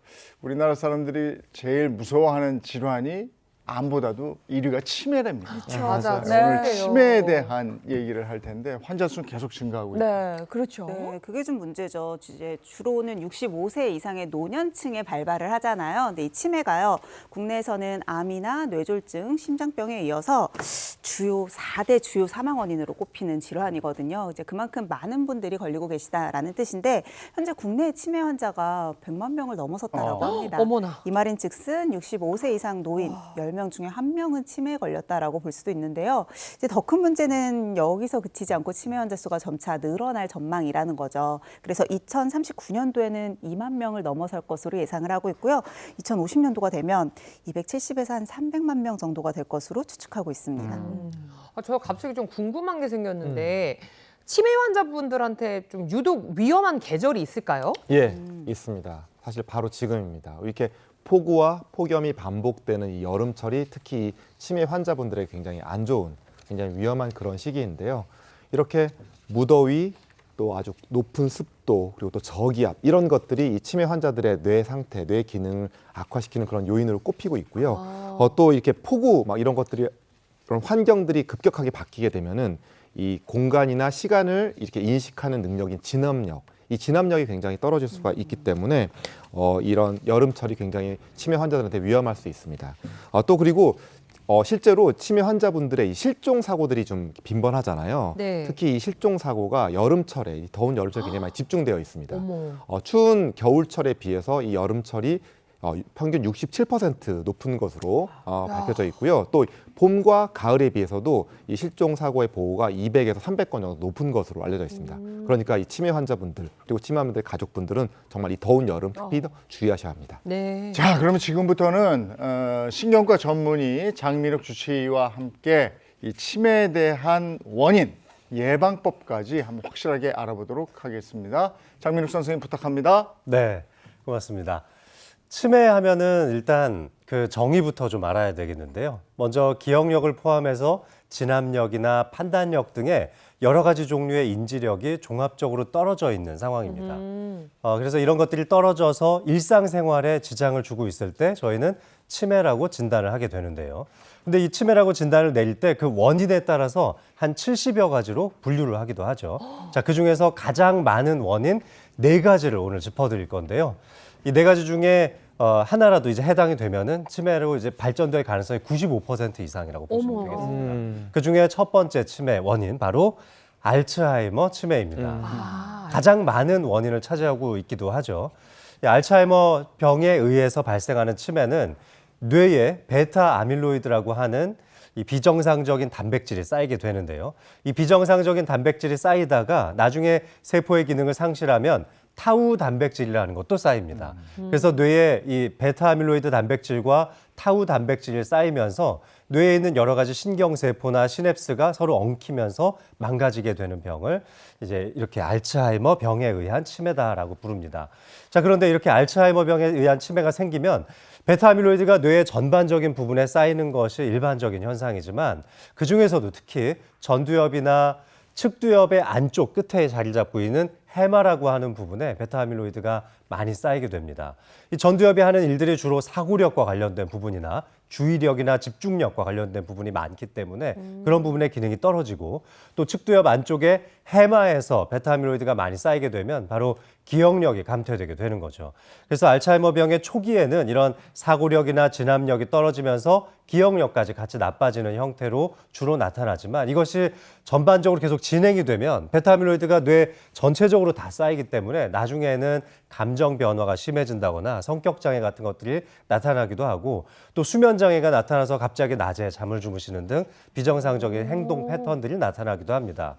우리나라 사람들이 제일 무서워하는 질환이 암보다도 1위가 치매랍니다. 맞아. 네, 오늘 네. 치매에 대한 얘기를 할 텐데 환자 수는 계속 증가하고 있고 네, 그렇죠. 네, 그게 좀 문제죠. 이제 주로는 65세 이상의 노년층에 발발을 하잖아요. 근데 이 치매가요, 국내에서는 암이나 뇌졸중, 심장병에 이어서 주요 4대 주요 사망 원인으로 꼽히는 질환이거든요. 이제 그만큼 많은 분들이 걸리고 계시다라는 뜻인데 현재 국내 치매 환자가 100만 명을 넘어섰다라고 합니다. 어머나. 이 말인즉슨 65세 이상 노인 10명 중에 1명은 치매에 걸렸다라고 볼 수도 있는데요. 이제 더 큰 문제는 여기서 그치지 않고 치매 환자 수가 점차 늘어날 전망이라는 거죠. 그래서 2039년도에는 2만 명을 넘어설 것으로 예상을 하고 있고요. 2050년도가 되면 270에서 한 300만 명 정도가 될 것으로 추측하고 있습니다. 저 갑자기 좀 궁금한 게 생겼는데 치매 환자분들한테 좀 유독 위험한 계절이 있을까요? 예, 있습니다. 사실 바로 지금입니다. 이렇게 폭우와 폭염이 반복되는 이 여름철이 특히 이 치매 환자분들에게 굉장히 안 좋은, 굉장히 위험한 그런 시기인데요. 이렇게 무더위, 또 아주 높은 습도, 그리고 또 저기압 이런 것들이 이 치매 환자들의 뇌 상태, 뇌 기능을 악화시키는 그런 요인으로 꼽히고 있고요. 또 이렇게 폭우 막 이런 것들이 그런 환경들이 급격하게 바뀌게 되면은 이 공간이나 시간을 이렇게 인식하는 능력인 진압력, 이 진압력이 굉장히 떨어질 수가 있기 때문에 이런 여름철이 굉장히 치매 환자들한테 위험할 수 있습니다. 또 그리고 실제로 치매 환자분들의 이 실종 사고들이 좀 빈번하잖아요. 네. 특히 이 실종 사고가 여름철에, 이 더운 여름철에 굉장히 많이 집중되어 있습니다. 어머. 추운 겨울철에 비해서 이 여름철이 평균 67% 높은 것으로 밝혀져 있고요. 또 봄과 가을에 비해서도 이 실종 사고의 보호가 200에서 300건 정도 높은 것으로 알려져 있습니다. 그러니까 이 치매 환자분들 그리고 치매 환자들 가족분들은 정말 이 더운 여름 특히 더 주의하셔야 합니다. 네. 자, 그러면 지금부터는 신경과 전문의 장민욱 주치의와 함께 이 치매에 대한 원인, 예방법까지 한번 확실하게 알아보도록 하겠습니다. 장민욱 선생님 부탁합니다. 네, 고맙습니다. 치매하면은 일단 그 정의부터 좀 알아야 되겠는데요. 먼저 기억력을 포함해서 진압력이나 판단력 등의 여러 가지 종류의 인지력이 종합적으로 떨어져 있는 상황입니다. 그래서 이런 것들이 떨어져서 일상생활에 지장을 주고 있을 때 저희는 치매라고 진단을 하게 되는데요. 근데 이 치매라고 진단을 내릴 때 그 원인에 따라서 한 70여 가지로 분류를 하기도 하죠. 자, 그중에서 가장 많은 원인 4가지를 오늘 짚어드릴 건데요. 이 4가지 중에 하나라도 이제 해당이 되면은 치매로 이제 발전될 가능성이 95% 이상이라고 보시면 되겠습니다. 그 중에 첫 번째 치매 원인 바로 알츠하이머 치매입니다. 가장 많은 원인을 차지하고 있기도 하죠. 이 알츠하이머 병에 의해서 발생하는 치매는 뇌에 베타 아밀로이드라고 하는 이 비정상적인 단백질이 쌓이게 되는데요. 이 비정상적인 단백질이 쌓이다가 나중에 세포의 기능을 상실하면 타우 단백질이라는 것도 쌓입니다. 그래서 뇌에 이 베타 아밀로이드 단백질과 타우 단백질이 쌓이면서 뇌에 있는 여러 가지 신경세포나 시냅스가 서로 엉키면서 망가지게 되는 병을 이제 이렇게 알츠하이머 병에 의한 치매다라고 부릅니다. 자, 그런데 이렇게 알츠하이머 병에 의한 치매가 생기면 베타 아밀로이드가 뇌의 전반적인 부분에 쌓이는 것이 일반적인 현상이지만 그중에서도 특히 전두엽이나 측두엽의 안쪽 끝에 자리 잡고 있는 해마라고 하는 부분에 베타 아밀로이드가 많이 쌓이게 됩니다. 이 전두엽이 하는 일들이 주로 사고력과 관련된 부분이나 주의력이나 집중력과 관련된 부분이 많기 때문에 그런 부분의 기능이 떨어지고 또 측두엽 안쪽에 해마에서 베타 아밀로이드가 많이 쌓이게 되면 바로 기억력이 감퇴되게 되는 거죠. 그래서 알츠하이머 병의 초기에는 이런 사고력이나 진압력이 떨어지면서 기억력까지 같이 나빠지는 형태로 주로 나타나지만 이것이 전반적으로 계속 진행이 되면 베타 아밀로이드가 뇌 전체적으로 다 쌓이기 때문에 나중에는 감정 변화가 심해진다거나 성격 장애 같은 것들이 나타나기도 하고 또 수면 장애가 나타나서 갑자기 낮에 잠을 주무시는 등 비정상적인 행동 패턴들이 나타나기도 합니다.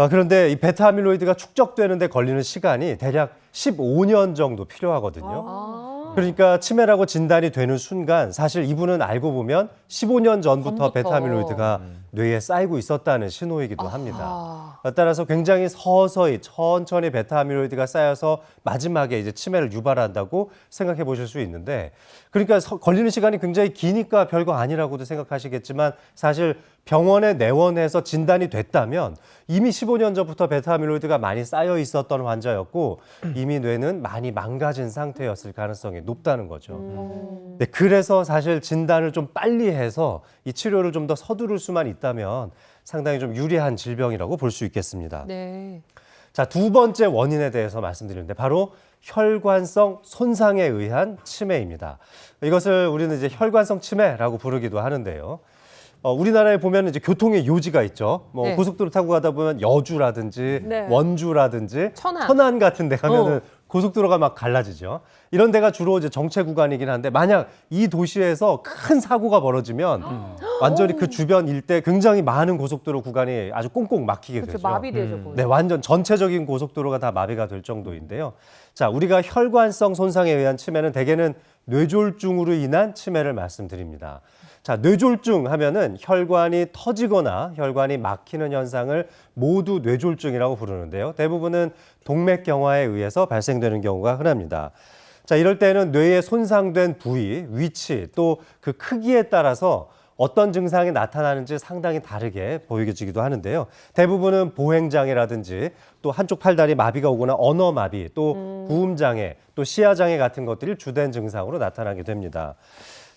그런데 이 베타 아밀로이드가 축적되는데 걸리는 시간이 대략 15년 정도 필요하거든요. 그러니까 치매라고 진단이 되는 순간 사실 이분은 알고 보면 15년 전부터 베타 아밀로이드가 뇌에 쌓이고 있었다는 신호이기도 합니다. 따라서 굉장히 서서히 천천히 베타 아밀로이드가 쌓여서 마지막에 이제 치매를 유발한다고 생각해 보실 수 있는데, 그러니까 걸리는 시간이 굉장히 기니까 별거 아니라고도 생각하시겠지만 사실 병원에 내원해서 진단이 됐다면 이미 15년 전부터 베타 아밀로이드가 많이 쌓여 있었던 환자였고 이미 뇌는 많이 망가진 상태였을 가능성이 높다는 거죠. 네, 그래서 사실 진단을 좀 빨리 해서 이 치료를 좀 더 서두를 수만 있다면 상당히 좀 유리한 질병이라고 볼 수 있겠습니다. 네. 자, 두 번째 원인에 대해서 말씀드리는데 바로 혈관성 손상에 의한 치매입니다. 이것을 우리는 이제 혈관성 치매라고 부르기도 하는데요. 우리나라에 보면 이제 교통의 요지가 있죠. 뭐 네. 고속도로 타고 가다 보면 여주라든지 네. 원주라든지 천안. 같은 데 가면은 고속도로가 막 갈라지죠. 이런 데가 주로 이제 정체 구간이긴 한데 만약 이 도시에서 큰 사고가 벌어지면 완전히 그 주변 일대 굉장히 많은 고속도로 구간이 아주 꽁꽁 막히게 그렇죠. 되죠. 마비되죠. 거의. 네, 완전 전체적인 고속도로가 다 마비가 될 정도인데요. 자, 우리가 혈관성 손상에 의한 치매는 대개는 뇌졸중으로 인한 치매를 말씀드립니다. 자, 뇌졸중 하면은 혈관이 터지거나 혈관이 막히는 현상을 모두 뇌졸중이라고 부르는데요. 대부분은 동맥경화에 의해서 발생되는 경우가 흔합니다. 자, 이럴 때는 뇌의 손상된 부위, 위치, 또 그 크기에 따라서 어떤 증상이 나타나는지 상당히 다르게 보이지기도 하는데요. 대부분은 보행장애라든지 또 한쪽 팔다리 마비가 오거나 언어마비, 또 구음장애, 또 시야장애 같은 것들이 주된 증상으로 나타나게 됩니다.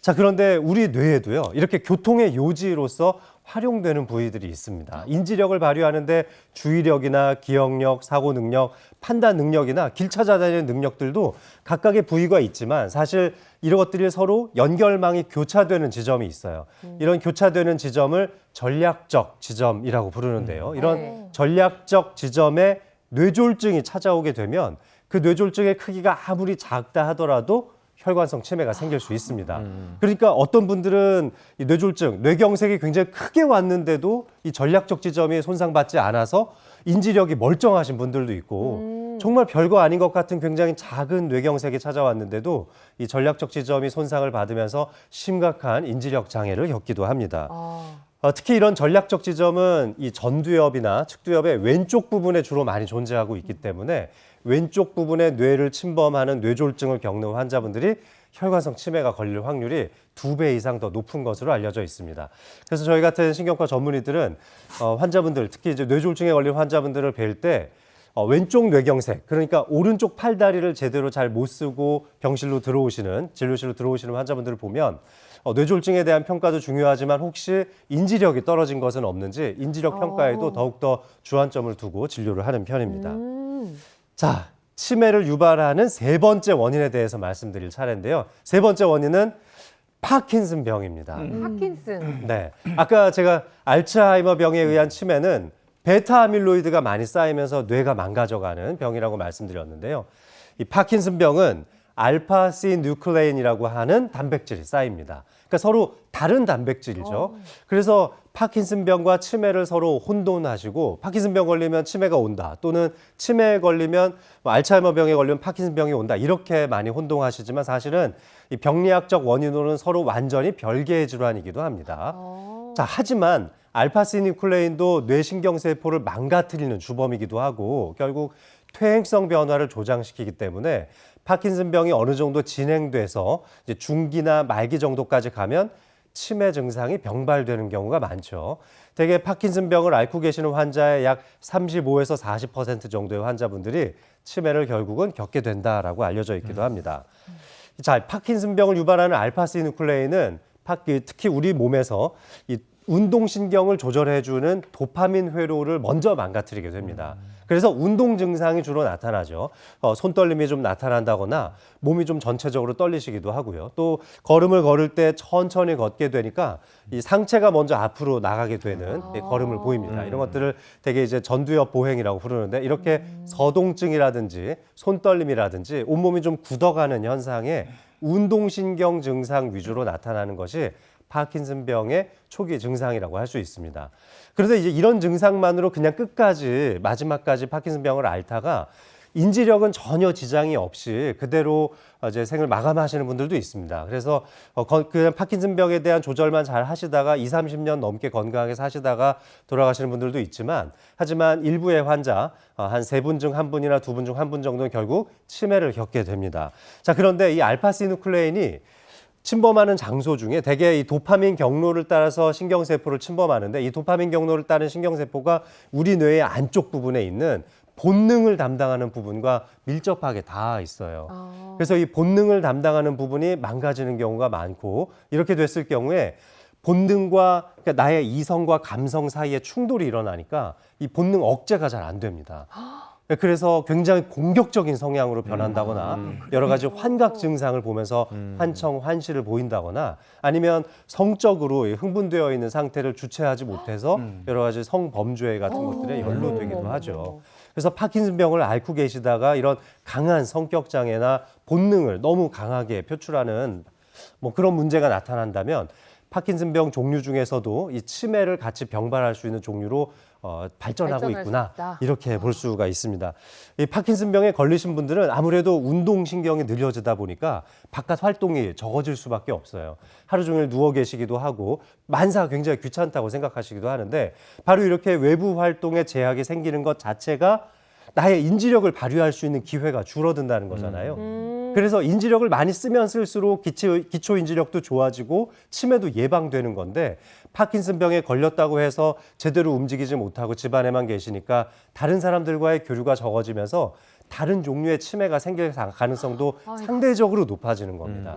자, 그런데 우리 뇌에도요, 이렇게 교통의 요지로서 활용되는 부위들이 있습니다. 인지력을 발휘하는데 주의력이나 기억력, 사고 능력, 판단 능력이나 길 찾아다니는 능력들도 각각의 부위가 있지만 사실 이런 것들이 서로 연결망이 교차되는 지점이 있어요. 이런 교차되는 지점을 전략적 지점이라고 부르는데요. 이런 전략적 지점에 뇌졸중이 찾아오게 되면 그 뇌졸중의 크기가 아무리 작다 하더라도 혈관성 치매가 생길 수 있습니다. 그러니까 어떤 분들은 이 뇌졸중, 뇌경색이 굉장히 크게 왔는데도 이 전략적 지점이 손상받지 않아서 인지력이 멀쩡하신 분들도 있고 정말 별거 아닌 것 같은 굉장히 작은 뇌경색이 찾아왔는데도 이 전략적 지점이 손상을 받으면서 심각한 인지력 장애를 겪기도 합니다. 특히 이런 전략적 지점은 이 전두엽이나 측두엽의 왼쪽 부분에 주로 많이 존재하고 있기 때문에 왼쪽 부분의 뇌를 침범하는 뇌졸중을 겪는 환자분들이 혈관성 치매가 걸릴 확률이 2배 이상 더 높은 것으로 알려져 있습니다. 그래서 저희 같은 신경과 전문의들은 환자분들, 특히 이제 뇌졸중에 걸린 환자분들을 뵐 때 왼쪽 뇌경색, 그러니까 오른쪽 팔다리를 제대로 잘 못 쓰고 병실로 들어오시는, 진료실로 들어오시는 환자분들을 보면 뇌졸중에 대한 평가도 중요하지만 혹시 인지력이 떨어진 것은 없는지 인지력 평가에도 더욱더 주안점을 두고 진료를 하는 편입니다. 자, 치매를 유발하는 세 번째 원인에 대해서 말씀드릴 차례인데요. 세 번째 원인은 파킨슨 병입니다. 파킨슨. 네, 아까 제가 알츠하이머 병에 의한 치매는 베타 아밀로이드가 많이 쌓이면서 뇌가 망가져가는 병이라고 말씀드렸는데요. 이 파킨슨 병은 알파-C 뉴클레인이라고 하는 단백질이 쌓입니다. 그러니까 서로 다른 단백질이죠. 그래서 파킨슨병과 치매를 서로 혼돈하시고 파킨슨병 걸리면 치매가 온다, 또는 치매에 걸리면 알츠하이머병에 걸리면 파킨슨병이 온다, 이렇게 많이 혼동하시지만 사실은 이 병리학적 원인으로는 서로 완전히 별개의 질환이기도 합니다. 자, 하지만 알파시니클레인도 뇌신경세포를 망가뜨리는 주범이기도 하고 결국 퇴행성 변화를 조장시키기 때문에 파킨슨병이 어느 정도 진행돼서 이제 중기나 말기 정도까지 가면 치매 증상이 병발되는 경우가 많죠. 대개 파킨슨병을 앓고 계시는 환자의 약 35에서 40% 정도의 환자분들이 치매를 결국은 겪게 된다라고 알려져 있기도 합니다. 자, 파킨슨병을 유발하는 알파시누클레인은 특히 우리 몸에서 이 운동신경을 조절해주는 도파민 회로를 먼저 망가뜨리게 됩니다. 그래서 운동 증상이 주로 나타나죠. 손떨림이 좀 나타난다거나 몸이 좀 전체적으로 떨리시기도 하고요. 또 걸음을 걸을 때 천천히 걷게 되니까 이 상체가 먼저 앞으로 나가게 되는 걸음을 보입니다. 이런 것들을 되게 이제 전두엽 보행이라고 부르는데 이렇게 서동증이라든지 손떨림이라든지 온몸이 좀 굳어가는 현상에 운동신경 증상 위주로 나타나는 것이 파킨슨병의 초기 증상이라고 할 수 있습니다. 그런데 이제 이런 증상만으로 그냥 끝까지 마지막까지 파킨슨병을 앓다가 인지력은 전혀 지장이 없이 그대로 이제 생을 마감하시는 분들도 있습니다. 그래서 그냥 파킨슨병에 대한 조절만 잘 하시다가 20, 30년 넘게 건강하게 사시다가 돌아가시는 분들도 있지만 하지만 일부의 환자 한 3분 중 1분이나 2분 중 1분 정도는 결국 치매를 겪게 됩니다. 자, 그런데 이 알파시누클레인이 침범하는 장소 중에 대개 이 도파민 경로를 따라서 신경세포를 침범하는데 이 도파민 경로를 따른 신경세포가 우리 뇌의 안쪽 부분에 있는 본능을 담당하는 부분과 밀접하게 닿아 있어요. 그래서 이 본능을 담당하는 부분이 망가지는 경우가 많고 이렇게 됐을 경우에 본능과 그러니까 나의 이성과 감성 사이에 충돌이 일어나니까 이 본능 억제가 잘 안 됩니다. 그래서 굉장히 공격적인 성향으로 변한다거나 여러 가지 환각 증상을 보면서 환청, 환시를 보인다거나 아니면 성적으로 흥분되어 있는 상태를 주체하지 못해서 여러 가지 성범죄 같은 것들에 연루되기도 하죠. 그래서 파킨슨병을 앓고 계시다가 이런 강한 성격 장애나 본능을 너무 강하게 표출하는 뭐 그런 문제가 나타난다면 파킨슨병 종류 중에서도 이 치매를 같이 병발할 수 있는 종류로 발전하고 있구나 이렇게 볼 수가 있습니다. 이 파킨슨병에 걸리신 분들은 아무래도 운동신경이 느려지다 보니까 바깥 활동이 적어질 수밖에 없어요. 하루 종일 누워 계시기도 하고 만사가 굉장히 귀찮다고 생각하시기도 하는데 바로 이렇게 외부 활동에 제약이 생기는 것 자체가 나의 인지력을 발휘할 수 있는 기회가 줄어든다는 거잖아요. 그래서 인지력을 많이 쓰면 쓸수록 기초 인지력도 좋아지고 치매도 예방되는 건데 파킨슨병에 걸렸다고 해서 제대로 움직이지 못하고 집안에만 계시니까 다른 사람들과의 교류가 적어지면서 다른 종류의 치매가 생길 가능성도 상대적으로 높아지는 겁니다.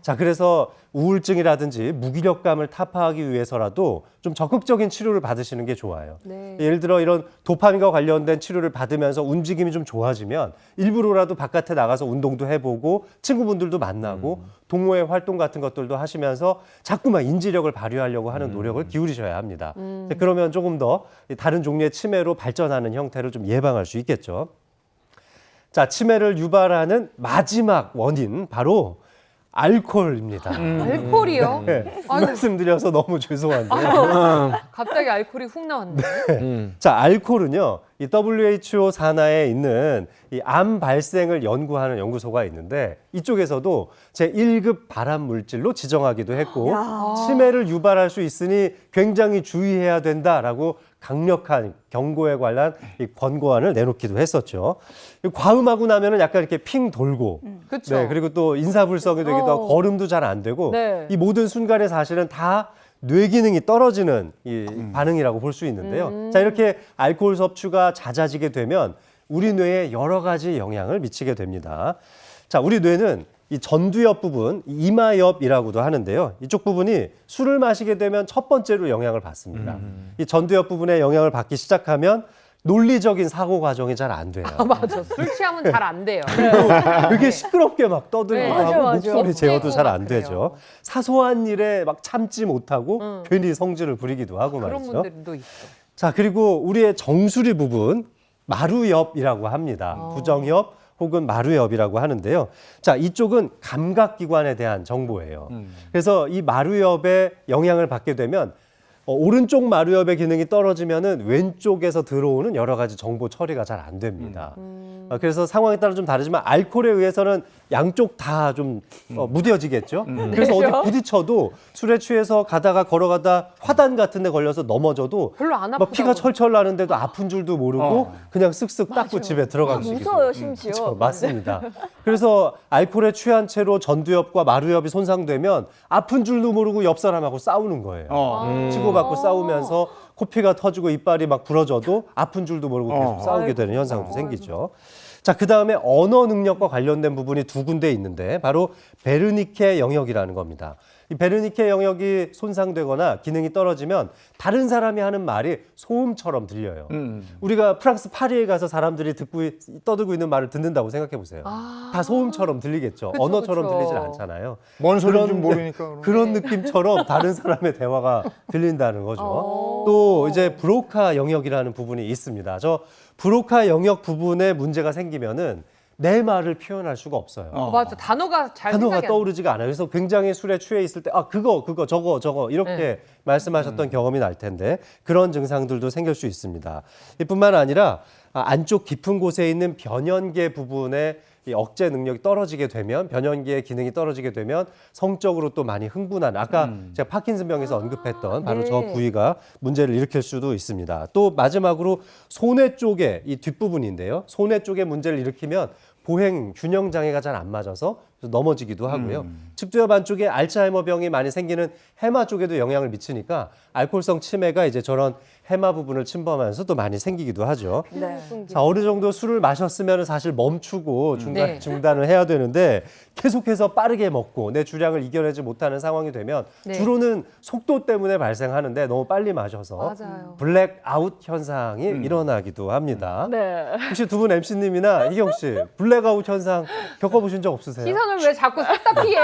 자, 그래서 우울증이라든지 무기력감을 타파하기 위해서라도 좀 적극적인 치료를 받으시는 게 좋아요. 예를 들어 이런 도파민과 관련된 치료를 받으면서 움직임이 좀 좋아지면 일부러라도 바깥에 나가서 운동도 해보고 친구분들도 만나고 동호회 활동 같은 것들도 하시면서 자꾸만 인지력을 발휘하려고 하는 노력을 기울이셔야 합니다. 그러면 조금 더 다른 종류의 치매로 발전하는 형태를 좀 예방할 수 있겠죠. 자, 치매를 유발하는 마지막 원인 바로 알코올입니다. 알코올이요? 네, 말씀드려서 너무 죄송한데요. 갑자기 알코올이 훅 나왔네. 자, 알코올은요, 이 WHO 산하에 있는 이 암 발생을 연구하는 연구소가 있는데 이쪽에서도 제1급 발암 물질로 지정하기도 했고 치매를 유발할 수 있으니 굉장히 주의해야 된다라고 강력한 경고에 관한 이 권고안을 내놓기도 했었죠. 과음하고 나면은 약간 이렇게 핑 돌고, 그쵸. 네, 그리고 또 인사불성이 되기도 하고 걸음도 잘 안 되고, 네. 이 모든 순간에 사실은 다 뇌 기능이 떨어지는 이 반응이라고 볼 수 있는데요. 자, 이렇게 알코올 섭취가 잦아지게 되면 우리 뇌에 여러 가지 영향을 미치게 됩니다. 자, 우리 뇌는 이 전두엽 부분, 이마엽이라고도 하는데요. 이쪽 부분이 술을 마시게 되면 첫 번째로 영향을 받습니다. 이 전두엽 부분에 영향을 받기 시작하면 논리적인 사고 과정이 잘 안 돼요. 맞아. 술 취하면 잘 안 돼요. 되게 시끄럽게 막 떠들고 네. 하고 맞아. 목소리 제어도 잘 안 그래요. 되죠. 사소한 일에 막 참지 못하고 괜히 성질을 부리기도 하고 그런 말이죠. 분들도 있어. 자, 그리고 우리의 정수리 부분 마루엽이라고 합니다. 부정엽 혹은 마루엽이라고 하는데요. 자, 이쪽은 감각기관에 대한 정보예요. 그래서 이 마루엽에 영향을 받게 되면 오른쪽 마루엽의 기능이 떨어지면은 왼쪽에서 들어오는 여러 가지 정보 처리가 잘 안 됩니다. 그래서 상황에 따라 좀 다르지만 알코올에 의해서는 양쪽 다 좀 무뎌지겠죠. 그래서 어디 부딪혀도 술에 취해서 가다가 걸어가다 화단 같은 데 걸려서 넘어져도 별로 안 막 아프다고. 피가 철철 나는데도 아픈 줄도 모르고 그냥 쓱쓱 닦고 집에 들어가시고. 무서워요, 심지어. 그렇죠, 맞습니다. 그래서 알코올에 취한 채로 전두엽과 마루엽이 손상되면 아픈 줄도 모르고 옆 사람하고 싸우는 거예요. 치고받고 싸우면서 코피가 터지고 이빨이 막 부러져도 아픈 줄도 모르고 계속 싸우게 되는 현상도 생기죠. 자, 그 다음에 언어 능력과 관련된 부분이 두 군데 있는데 바로 베르니케 영역이라는 겁니다. 이 베르니케 영역이 손상되거나 기능이 떨어지면 다른 사람이 하는 말이 소음처럼 들려요. 우리가 프랑스 파리에 가서 사람들이 떠들고 있는 말을 듣는다고 생각해 보세요. 다 소음처럼 들리겠죠. 그쵸, 언어처럼 그쵸. 들리질 않잖아요. 뭔 소리인지 모르니까. 그럼. 그런 느낌처럼 다른 사람의 대화가 들린다는 거죠. 또 이제 브로카 영역이라는 부분이 있습니다. 저 브로카 영역 부분에 문제가 생기면은 내 말을 표현할 수가 없어요. 맞아. 단어가 잘 단어가 생각이 안 떠오르지가 않아요. 그래서 굉장히 술에 취해 있을 때 그거 저거 이렇게 네. 말씀하셨던 경험이 날 텐데 그런 증상들도 생길 수 있습니다. 이뿐만 아니라 안쪽 깊은 곳에 있는 변연계 부분에 이 억제 능력이 떨어지게 되면 변연계의 기능이 떨어지게 되면 성적으로 또 많이 흥분한 아까 제가 파킨슨병에서 언급했던 바로 저 부위가 문제를 일으킬 수도 있습니다. 또 마지막으로 손해 쪽에 이 뒷부분인데요. 손해 쪽에 문제를 일으키면 보행 균형 장애가 잘 안 맞아서 넘어지기도 하고요. 측두엽 안쪽에 알츠하이머 병이 많이 생기는 해마 쪽에도 영향을 미치니까 알코올성 치매가 이제 저런 해마 부분을 침범하면서 또 많이 생기기도 하죠. 네. 자, 어느 정도 술을 마셨으면 사실 멈추고 네. 중단을 해야 되는데 계속해서 빠르게 먹고 내 주량을 이겨내지 못하는 상황이 되면 네. 주로는 속도 때문에 발생하는데 너무 빨리 마셔서 맞아요. 블랙아웃 현상이 일어나기도 합니다. 네. 혹시 두 분 MC님이나 이경 씨 블랙아웃 현상 겪어보신 적 없으세요? 시선을 왜 자꾸 싹다 피해?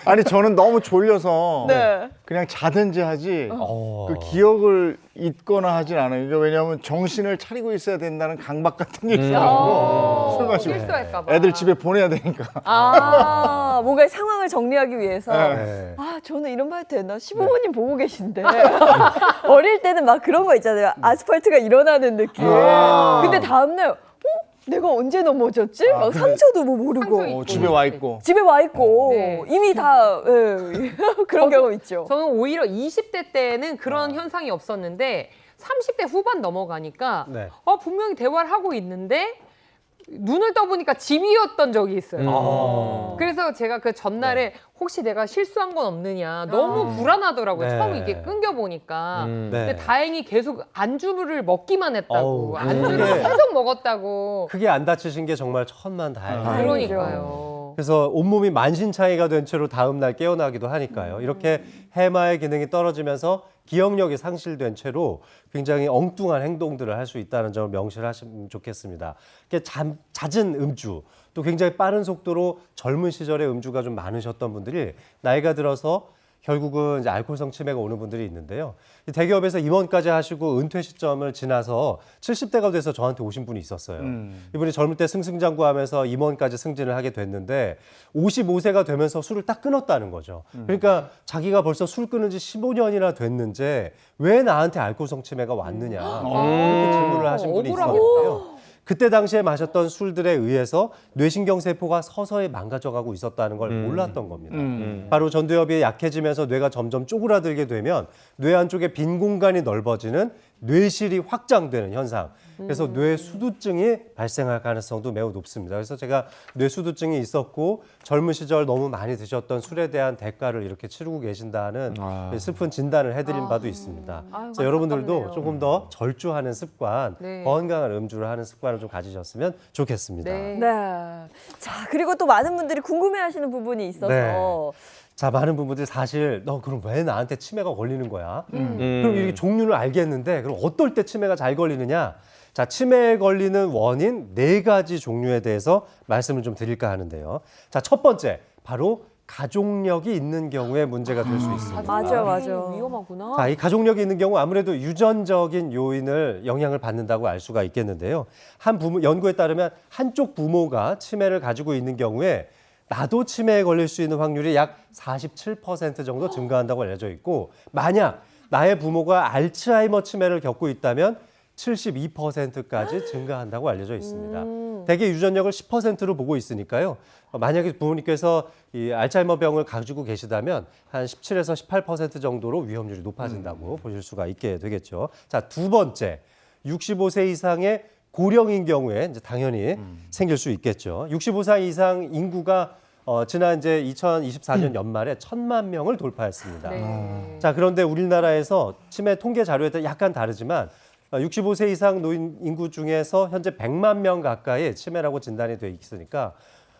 아니 저는 너무 졸려서 네. 그냥 자든지 하지 어. 그 기억을 잊거나 하진 않아요. 이게 왜냐하면 정신을 차리고 있어야 된다는 강박 같은 게 있어가지고 술 마시고 실수할까 봐. 애들 집에 보내야 되니까. 뭔가 상황을 정리하기 위해서. 네. 저는 이런 말 되나? 시부모님 보고 계신데. 어릴 때는 막 그런 거 있잖아요. 아스팔트가 일어나는 느낌. 근데 다음날, 내가 언제 넘어졌지? 막 상처도 뭐 모르고. 집에 와 있고. 집에 와 있고. 네. 이미 다, 그런 경험 있죠. 저는 오히려 20대 때는 그런 현상이 없었는데 30대 후반 넘어가니까 네. 분명히 대화를 하고 있는데 눈을 떠보니까 짐이었던 적이 있어요. 그래서 제가 그 전날에 혹시 내가 실수한 건 없느냐 너무 불안하더라고요. 네. 처음 이게 끊겨보니까. 네. 근데 다행히 계속 안주를 먹기만 했다고. 어우, 안주를 그게- 계속 먹었다고. 크게 안 다치신 게 정말 천만다행이에요. 그러니까요. 그래서 온몸이 만신창이가 된 채로 다음 날 깨어나기도 하니까요. 이렇게 해마의 기능이 떨어지면서 기억력이 상실된 채로 굉장히 엉뚱한 행동들을 할 수 있다는 점을 명시하시면 좋겠습니다. 잦은 음주, 또 굉장히 빠른 속도로 젊은 시절에 음주가 좀 많으셨던 분들이 나이가 들어서 결국은 이제 알코올성 치매가 오는 분들이 있는데요. 대기업에서 임원까지 하시고 은퇴 시점을 지나서 70대가 돼서 저한테 오신 분이 있었어요. 이분이 젊을 때 승승장구하면서 임원까지 승진을 하게 됐는데 55세가 되면서 술을 딱 끊었다는 거죠. 그러니까 자기가 벌써 술 끊은 지 15년이나 됐는지 왜 나한테 알코올성 치매가 왔느냐 이렇게 질문을 하신 분이 있었는데요. 그때 당시에 마셨던 술들에 의해서 뇌신경 세포가 서서히 망가져가고 있었다는 걸 몰랐던 겁니다. 바로 전두엽이 약해지면서 뇌가 점점 쪼그라들게 되면 뇌 안쪽에 빈 공간이 넓어지는 뇌실이 확장되는 현상. 그래서 뇌수두증이 발생할 가능성도 매우 높습니다. 그래서 제가 뇌수두증이 있었고 젊은 시절 너무 많이 드셨던 술에 대한 대가를 이렇게 치르고 계신다는 슬픈 진단을 해드린 바도 있습니다. 그래서 여러분들도 조금 더 절주하는 습관, 네. 건강한 음주를 하는 습관을 좀 가지셨으면 좋겠습니다. 네. 자, 그리고 또 많은 분들이 궁금해하시는 부분이 있어서. 네. 자, 많은 분들이 사실 너 그럼 왜 나한테 치매가 걸리는 거야? 그럼 이렇게 종류를 알겠는데 그럼 어떨 때 치매가 잘 걸리느냐? 자, 치매에 걸리는 원인 4가지 종류에 대해서 말씀을 좀 드릴까 하는데요. 자, 첫 번째 바로 가족력이 있는 경우에 문제가 될 수 있습니다. 맞아요. 위험하구나. 자, 이 가족력이 있는 경우 아무래도 유전적인 요인을 영향을 받는다고 알 수가 있겠는데요. 한 부모 연구에 따르면 한쪽 부모가 치매를 가지고 있는 경우에 나도 치매에 걸릴 수 있는 확률이 약 47% 정도 증가한다고 알려져 있고 만약 나의 부모가 알츠하이머 치매를 겪고 있다면 72%까지 증가한다고 알려져 있습니다. 대개 유전력을 10%로 보고 있으니까요. 만약에 부모님께서 이 알츠하이머 병을 가지고 계시다면 한 17에서 18% 정도로 위험률이 높아진다고 보실 수가 있게 되겠죠. 자, 두 번째, 65세 이상의 고령인 경우에 이제 당연히 생길 수 있겠죠. 65세 이상 인구가 지난 이제 2024년 연말에 1,000만 명을 돌파했습니다. 자, 그런데 우리나라에서 치매 통계 자료에 따라 약간 다르지만 65세 이상 노인 인구 중에서 현재 100만 명 가까이 치매라고 진단이 돼 있으니까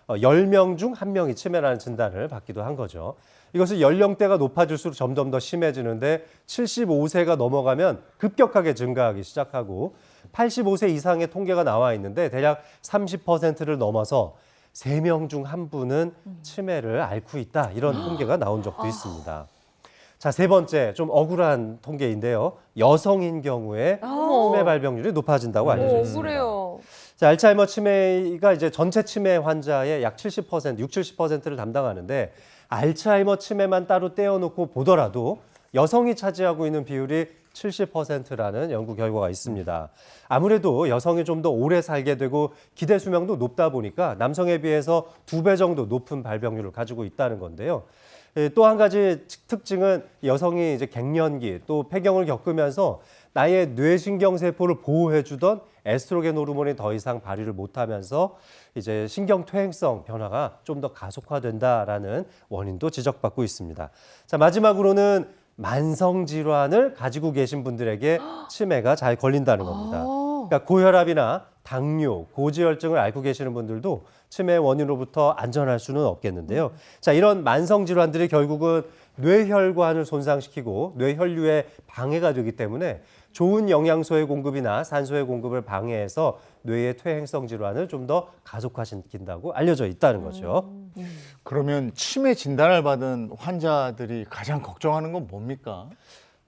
10명 중 1명이 치매라는 진단을 받기도 한 거죠. 이것은 연령대가 높아질수록 점점 더 심해지는데 75세가 넘어가면 급격하게 증가하기 시작하고 85세 이상의 통계가 나와 있는데 대략 30%를 넘어서 3명 중 1분은 치매를 앓고 있다. 이런 통계가 나온 적도 있습니다. 자, 세 번째 좀 억울한 통계인데요. 여성인 경우에 치매 발병률이 높아진다고 알려져 있습니다. 억울해요. 자, 알츠하이머 치매가 이제 전체 치매 환자의 약 70%, 60-70%를 담당하는데 알츠하이머 치매만 따로 떼어놓고 보더라도 여성이 차지하고 있는 비율이 70%라는 연구 결과가 있습니다. 아무래도 여성이 좀 더 오래 살게 되고 기대 수명도 높다 보니까 남성에 비해서 2배 정도 높은 발병률을 가지고 있다는 건데요. 또 한 가지 특징은 여성이 이제 갱년기 또 폐경을 겪으면서 나의 뇌신경 세포를 보호해주던 에스트로겐 호르몬이 더 이상 발휘를 못하면서 이제 신경 퇴행성 변화가 좀 더 가속화된다라는 원인도 지적받고 있습니다. 자, 마지막으로는 만성 질환을 가지고 계신 분들에게 치매가 잘 걸린다는 겁니다. 그러니까 고혈압이나 당뇨, 고지혈증을 앓고 계시는 분들도 치매 원인으로부터 안전할 수는 없겠는데요. 자, 이런 만성 질환들이 결국은 뇌혈관을 손상시키고 뇌혈류에 방해가 되기 때문에 좋은 영양소의 공급이나 산소의 공급을 방해해서 뇌의 퇴행성 질환을 좀 더 가속화시킨다고 알려져 있다는 거죠. 그러면 치매 진단을 받은 환자들이 가장 걱정하는 건 뭡니까?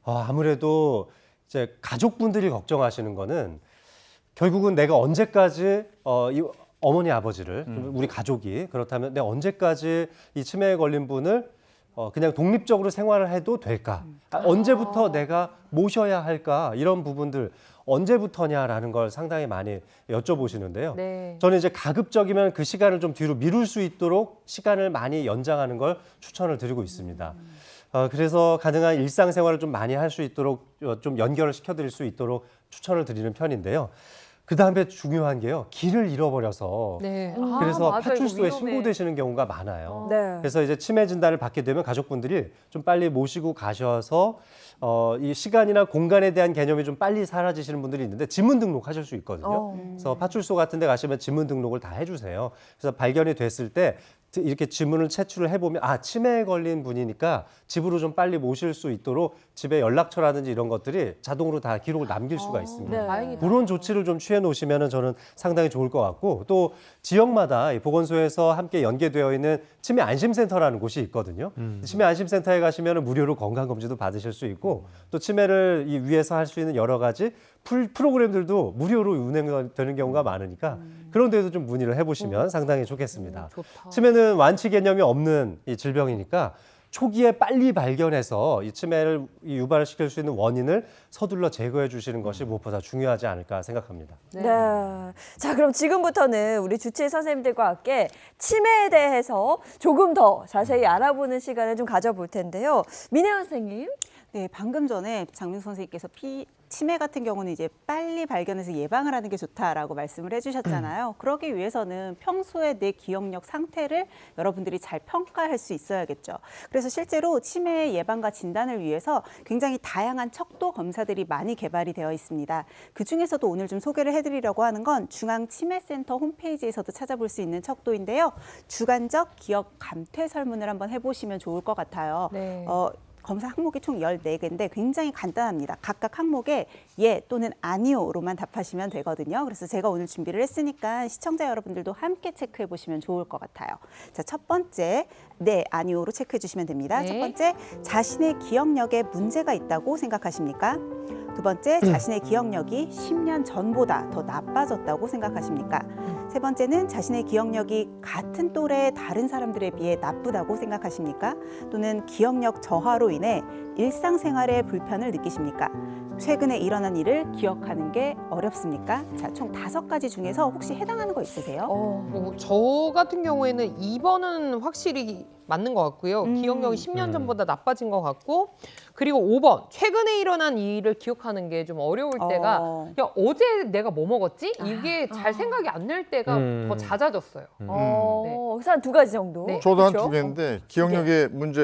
아무래도 이제 가족분들이 걱정하시는 거는 결국은 내가 언제까지 이 어머니 아버지를 우리 가족이 그렇다면 내가 언제까지 이 치매에 걸린 분을 그냥 독립적으로 생활을 해도 될까? 언제부터 내가 모셔야 할까? 이런 부분들 언제부터냐라는 걸 상당히 많이 여쭤보시는데요. 네. 저는 이제 가급적이면 그 시간을 좀 뒤로 미룰 수 있도록 시간을 많이 연장하는 걸 추천을 드리고 있습니다. 그래서 가능한 일상생활을 좀 많이 할 수 있도록 좀 연결을 시켜드릴 수 있도록 추천을 드리는 편인데요. 그 다음에 중요한 게요. 길을 잃어버려서 네. 그래서 맞아요. 파출소에 이거 위험해. 신고되시는 경우가 많아요. 네. 그래서 이제 치매 진단을 받게 되면 가족분들이 좀 빨리 모시고 가셔서 이 시간이나 공간에 대한 개념이 좀 빨리 사라지시는 분들이 있는데 지문 등록하실 수 있거든요. 그래서 파출소 같은 데 가시면 지문 등록을 다 해주세요. 그래서 발견이 됐을 때 이렇게 지문을 채취를 해보면 치매에 걸린 분이니까 집으로 좀 빨리 모실 수 있도록 집에 연락처라든지 이런 것들이 자동으로 다 기록을 남길 수가 있습니다. 네. 다행이다. 그런 조치를 좀 취해 놓으시면 저는 상당히 좋을 것 같고 또 지역마다 이 보건소에서 함께 연계되어 있는 치매 안심센터라는 곳이 있거든요. 치매 안심센터에 가시면 무료로 건강검진도 받으실 수 있고 또 치매를 위해서 할 수 있는 여러 가지 프로그램들도 무료로 운행되는 경우가 많으니까 그런 데도 좀 문의를 해보시면 상당히 좋겠습니다. 좋다. 치매는 완치 개념이 없는 이 질병이니까 초기에 빨리 발견해서 이 치매를 유발을 시킬 수 있는 원인을 서둘러 제거해 주시는 것이 무엇보다 중요하지 않을까 생각합니다. 네. 자, 그럼 지금부터는 우리 주치의 선생님들과 함께 치매에 대해서 조금 더 자세히 알아보는 시간을 좀 가져볼 텐데요. 민혜 선생님. 네, 방금 전에 장민수 선생님께서 치매 같은 경우는 이제 빨리 발견해서 예방을 하는 게 좋다라고 말씀을 해주셨잖아요. 그러기 위해서는 평소에 내 기억력 상태를 여러분들이 잘 평가할 수 있어야겠죠. 그래서 실제로 치매 예방과 진단을 위해서 굉장히 다양한 척도 검사들이 많이 개발이 되어 있습니다. 그중에서도 오늘 좀 소개를 해드리려고 하는 건 중앙치매센터 홈페이지에서도 찾아볼 수 있는 척도인데요. 주관적 기억 감퇴 설문을 한번 해보시면 좋을 것 같아요. 네. 검사 항목이 총 14개인데 굉장히 간단합니다. 각각 항목에 예 또는 아니요로만 답하시면 되거든요. 그래서 제가 오늘 준비를 했으니까 시청자 여러분들도 함께 체크해 보시면 좋을 것 같아요. 자, 첫 번째, 네, 아니요로 체크해 주시면 됩니다. 네. 첫 번째, 자신의 기억력에 문제가 있다고 생각하십니까? 두 번째, 자신의 기억력이 10년 전보다 더 나빠졌다고 생각하십니까? 세 번째는 자신의 기억력이 같은 또래의 다른 사람들에 비해 나쁘다고 생각하십니까? 또는 기억력 저하로 인해 일상생활에 불편을 느끼십니까? 최근에 일어난 일을 기억하는 게 어렵습니까? 자, 총 5가지 중에서 혹시 해당하는 거 있으세요? 저 같은 경우에는 2번은 확실히 맞는 것 같고요. 기억력이 10년 전보다 나빠진 것 같고, 그리고 5번 최근에 일어난 일을 기억하는 게 좀 어려울 때가 야, 어제 내가 뭐 먹었지? 이게 잘 생각이 안 날 때가 더 잦아졌어요. 그래서 한 2가지 정도. 네. 저도 한 그렇죠? 2개인데 기억력의 문제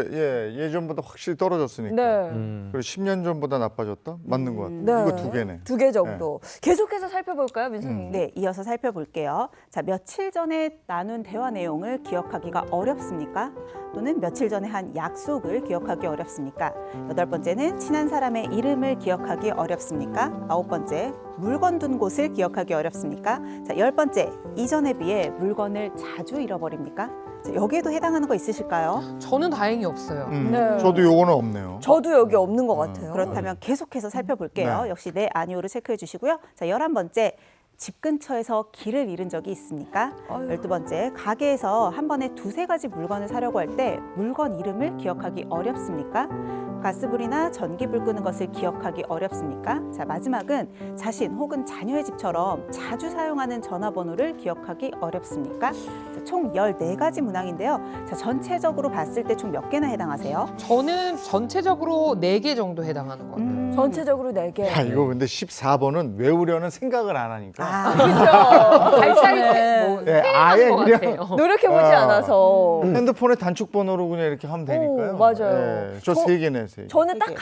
예전보다 확실히 떨어졌으니까. 네. 그리고 10년 전보다 나빠졌다? 맞는 것 같아요. 네. 이거 2개네. 2개 정도. 계속해서 살펴볼까요, 민선님? 네, 이어서 살펴볼게요. 자, 며칠 전에 나눈 대화 내용을 기억하기가 어렵습니까? 또는 며칠 전에 한 약속을 기억하기 어렵습니까? 8번째는 친한 사람의 이름을 기억하기 어렵습니까? 9번째, 물건 둔 곳을 기억하기 어렵습니까? 자, 10번째, 이전에 비해 물건을 자주 잃어버립니까? 자, 여기에도 해당하는 거 있으실까요? 저는 다행히 없어요. 네. 저도 요거는 없네요. 저도 여기 없는 것 같아요. 그렇다면 계속해서 살펴볼게요. 네. 역시 네, 아니오를 체크해 주시고요. 자, 11번째, 집 근처에서 길을 잃은 적이 있습니까? 12번째, 가게에서 한 번에 두세 가지 물건을 사려고 할 때 물건 이름을 기억하기 어렵습니까? 가스불이나 전기불 끄는 것을 기억하기 어렵습니까? 자, 마지막은 자신 혹은 자녀의 집처럼 자주 사용하는 전화번호를 기억하기 어렵습니까? 자, 총 14가지 문항인데요. 자, 전체적으로 봤을 때 총 몇 개나 해당하세요? 저는 전체적으로 4개 정도 해당하는 것 같아요. 전체적으로 4개. 야, 이거 근데 14번은 외우려는 생각을 안 하니까. 그렇죠. 발차기 뭐 네, 회의하는 아예 것 그냥 같아요. 노력해보지 않아서. 핸드폰에 단축번호로 그냥 이렇게 하면 되니까요. 맞아요. 저 3개네, 3개. 저는 딱 개.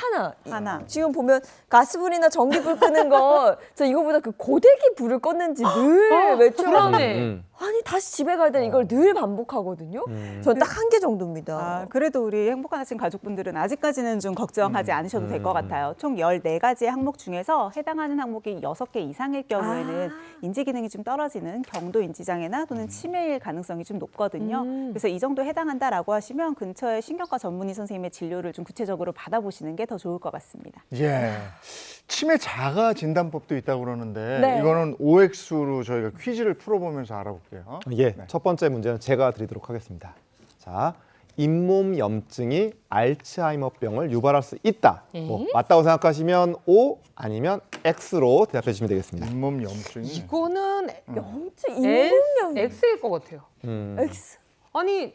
하나. 지금 보면 가스불이나 전기불 끄는 거, 저 이거보다 그 고데기 불을 껐는지 늘 외쳐가지고. 그러네. 아니, 다시 집에 갈 때는 이걸 늘 반복하거든요. 저는 딱 1개 정도입니다. 아, 그래도 우리 행복한 아침 가족분들은 아직까지는 좀 걱정하지 않으셔도 될 것 같아요. 총 14가지의 항목 중에서 해당하는 항목이 6개 이상일 경우에는 인지 기능이 좀 떨어지는 경도 인지장애나 또는 치매일 가능성이 좀 높거든요. 그래서 이 정도 해당한다라고 하시면 근처에 신경과 전문의 선생님의 진료를 좀 구체적으로 받아보시는 게 더 좋을 것 같습니다. 예. 치매 자가 진단법도 있다고 그러는데 네. 이거는 OX로 저희가 퀴즈를 풀어보면서 알아볼게요. 예, 첫 번째 문제는 제가 드리도록 하겠습니다. 자, 잇몸 염증이 알츠하이머병을 유발할 수 있다. 뭐, 맞다고 생각하시면 O 아니면 X로 대답해 주시면 되겠습니다. 잇몸 염증이. 이거는 영증, 인공염. X일 것 같아요. X. 아니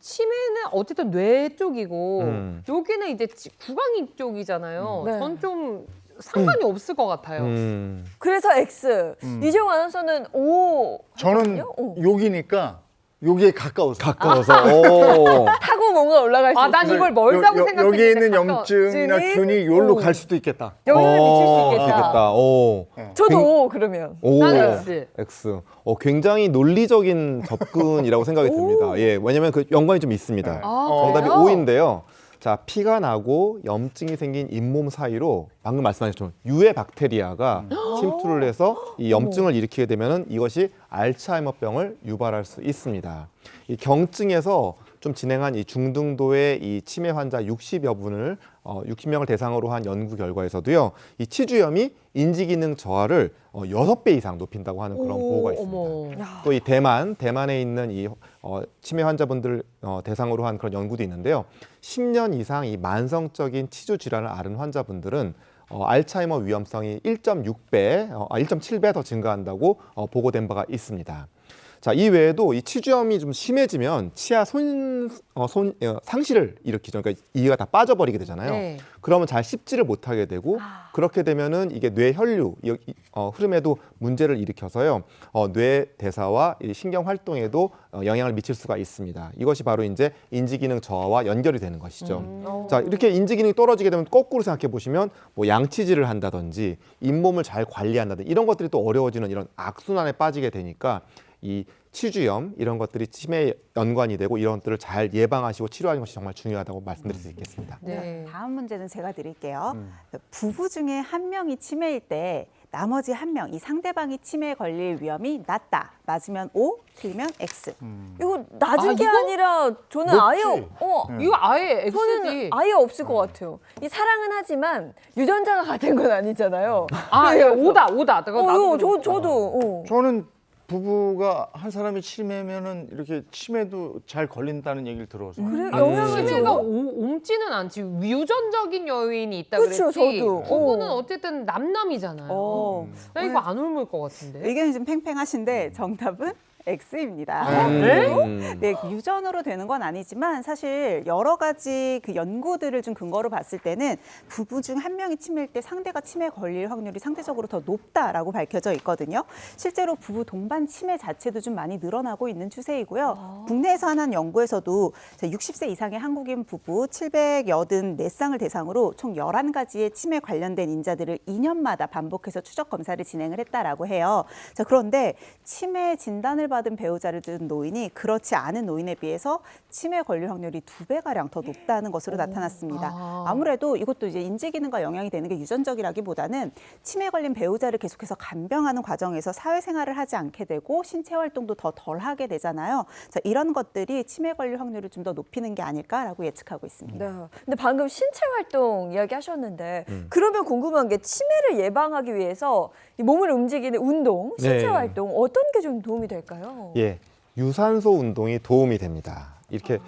치매는 어쨌든 뇌 쪽이고 여기는 이제 구강이 쪽이잖아요. 네. 전 좀 상관이 없을 것 같아요. 그래서 X. 이재용 아나운서는 O. 저는 하거든요? 오. 여기니까 여기에 가까워서. 가까워서. 오. 타고 뭔가 올라갈 수 아, 난 있어요. 이걸 멀다고 생각했는데 여기 있는 가까워. 염증이나 균이? 균이 여기로 갈 수도 있겠다. 영향을 미칠 수 어, 있겠다. 있겠다. 오. 저도 O 그러면. 오. 나는 X. X. 굉장히 논리적인 접근이라고 생각이 듭니다. 예, 왜냐하면 그 연관이 좀 있습니다. 정답이 그래요? O인데요. 자, 피가 나고 염증이 생긴 잇몸 사이로 방금 말씀하셨던 유해 박테리아가 침투를 해서 이 염증을 일으키게 되면은 이것이 알츠하이머병을 유발할 수 있습니다. 이 경증에서 좀 진행한 이 중등도의 이 치매 환자 60여 분을 60명을 대상으로 한 연구 결과에서도요. 이 치주염이 인지 기능 저하를 6배 이상 높인다고 하는 그런 보고가 있습니다. 또 이 대만에 있는 이 치매 환자분들 대상으로 한 그런 연구도 있는데요. 10년 이상 이 만성적인 치주 질환을 앓은 환자분들은 알츠하이머 위험성이 1.7배 더 증가한다고 보고된 바가 있습니다. 자, 이 외에도 이 치주염이 좀 심해지면 치아 상실을 일으키죠. 그러니까 이가 다 빠져버리게 되잖아요. 네. 그러면 잘 씹지를 못하게 되고 그렇게 되면은 이게 뇌 혈류 흐름에도 문제를 일으켜서요. 뇌 대사와 이 신경 활동에도 영향을 미칠 수가 있습니다. 이것이 바로 이제 인지 기능 저하와 연결이 되는 것이죠. 자, 이렇게 인지 기능이 떨어지게 되면 거꾸로 생각해 보시면 뭐 양치질을 한다든지 잇몸을 잘 관리한다든지 이런 것들이 또 어려워지는 이런 악순환에 빠지게 되니까 이 치주염 이런 것들이 치매에 연관이 되고 이런 것들을 잘 예방하시고 치료하는 것이 정말 중요하다고 말씀드릴 수 있겠습니다. 네. 다음 문제는 제가 드릴게요. 부부 중에 한 명이 치매일 때 나머지 한 명, 이 상대방이 치매에 걸릴 위험이 낮다. 맞으면 O, 틀리면 X. 이거 낮은 게 이거? 아니라 저는 높지. 아예 이거 아예 X지. 저는 아예 없을 것 같아요. 이 사랑은 하지만 유전자가 같은 건 아니잖아요. 아, 야, 오다. 나도 그랬어. 저도. 저는 부부가 한 사람이 치매면은 이렇게 치매도 잘 걸린다는 얘기를 들어서. 그래, 아, 영향을 치매가 줘요? 옮지는 않지. 유전적인 요인이 있다 그쵸, 그랬지. 저도. 부부는 어쨌든 남남이잖아요. 나 이거 안 옮을 것 같은데. 의견이 좀 팽팽하신데 정답은 X입니다. 네, 유전으로 되는 건 아니지만 사실 여러 가지 그 연구들을 좀 근거로 봤을 때는 부부 중 한 명이 치매일 때 상대가 치매에 걸릴 확률이 상대적으로 더 높다라고 밝혀져 있거든요. 실제로 부부 동반 치매 자체도 좀 많이 늘어나고 있는 추세이고요. 국내에서 한 연구에서도 60세 이상의 한국인 부부 784쌍을 대상으로 총 11가지의 치매 관련된 인자들을 2년마다 반복해서 추적 검사를 진행을 했다라고 해요. 자, 그런데 치매 진단을 받은 배우자를 둔 노인이 그렇지 않은 노인에 비해서 치매 걸릴 확률이 2배가량 더 높다는 것으로 나타났습니다. 아무래도 이것도 이제 인지 기능과 영향이 되는 게 유전적이라기보다는 치매 걸린 배우자를 계속해서 간병하는 과정에서 사회생활을 하지 않게 되고 신체 활동도 더 덜하게 되잖아요. 자, 이런 것들이 치매 걸릴 확률을 좀 더 높이는 게 아닐까라고 예측하고 있습니다. 네. 근데 방금 신체 활동 이야기하셨는데 그러면 궁금한 게 치매를 예방하기 위해서 이 몸을 움직이는 운동, 신체 네. 활동 어떤 게 좀 도움이 될까요? 예, 유산소 운동이 도움이 됩니다. 이렇게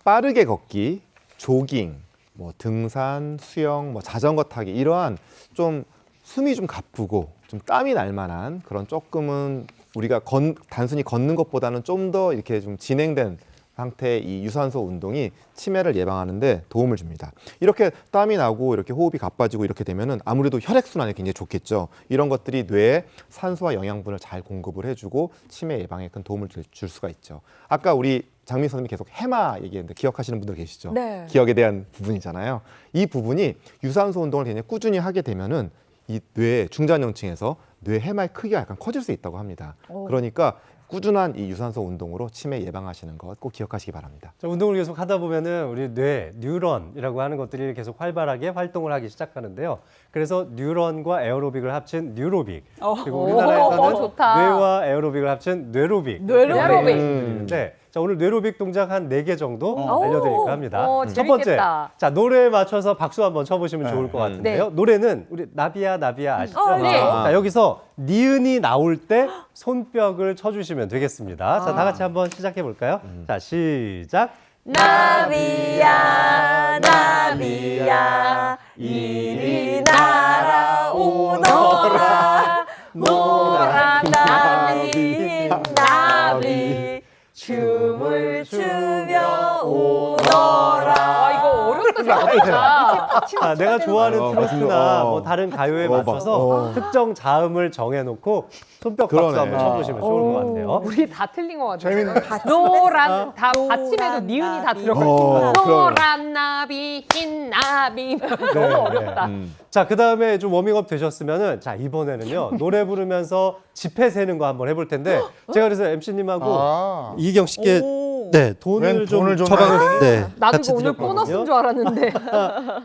빠르게 걷기, 조깅, 뭐 등산, 수영, 뭐 자전거 타기 이러한 좀 숨이 좀 가쁘고 좀 땀이 날 만한 그런 조금은 우리가 단순히 걷는 것보다는 좀 더 이렇게 좀 진행된 상태의 이 유산소 운동이 치매를 예방하는데 도움을 줍니다. 이렇게 땀이 나고 이렇게 호흡이 가빠지고 이렇게 되면은 아무래도 혈액순환이 굉장히 좋겠죠. 이런 것들이 뇌에 산소와 영양분을 잘 공급을 해주고 치매 예방에 큰 도움을 줄 수가 있죠. 아까 우리 장민 선생님이 계속 해마 얘기했는데 기억하시는 분들 계시죠? 네. 기억에 대한 부분이잖아요. 이 부분이 유산소 운동을 굉장히 꾸준히 하게 되면은 이 뇌 중장년층에서 뇌 해마의 크기가 약간 커질 수 있다고 합니다. 그러니까 꾸준한 이 유산소 운동으로 치매 예방하시는 것 꼭 기억하시기 바랍니다. 자, 운동을 계속 하다 보면은 우리 뇌, 뉴런이라고 하는 것들이 계속 활발하게 활동을 하기 시작하는데요. 그래서 뉴런과 에어로빅을 합친 뉴로빅. 그리고 우리나라에서는 좋다. 뇌와 에어로빅을 합친 뇌로빅. 뇌로빅. 네. 자, 오늘 뇌로빅 동작 한 4개 정도 알려드릴까 합니다. 첫 번째, 재밌겠다. 자, 노래에 맞춰서 박수 한번 쳐보시면 좋을 것 같은데요. 노래는 우리 나비야 아시죠? 네. 자, 여기서 니은이 나올 때 손뼉을 쳐주시면 되겠습니다. 자, 다 같이 한번 시작해 볼까요? 자, 시작. 나비야 나비야 이리 날아오너라 노란 나비 나비 춤을 추며 오너라. 아, 이거 어렵다 생각보다. 아, 내가 좋아하는 트로트나 맞습니다. 뭐 다른 가요에 맞춰서 특정 자음을 정해놓고 손뼉 박수 그러네. 한번 쳐보시면 좋을 것 같네요. 우리 다 틀린 것 같아요. 재밌는 노란 다 받침에도 니은이 다 들어가요. 노란 나비 흰 나비 너무 어렵다. 자, 그 다음에 좀 워밍업 되셨으면은 자, 이번에는요 노래 부르면서 지폐 세는 거 한번 해볼 텐데 제가 그래서 MC님하고 이기경 씨께 네 돈을 웬 좀 돈을 좀 처방을 네 나도 같이 이거 오늘 드렸거든요. 보너스인 줄 알았는데.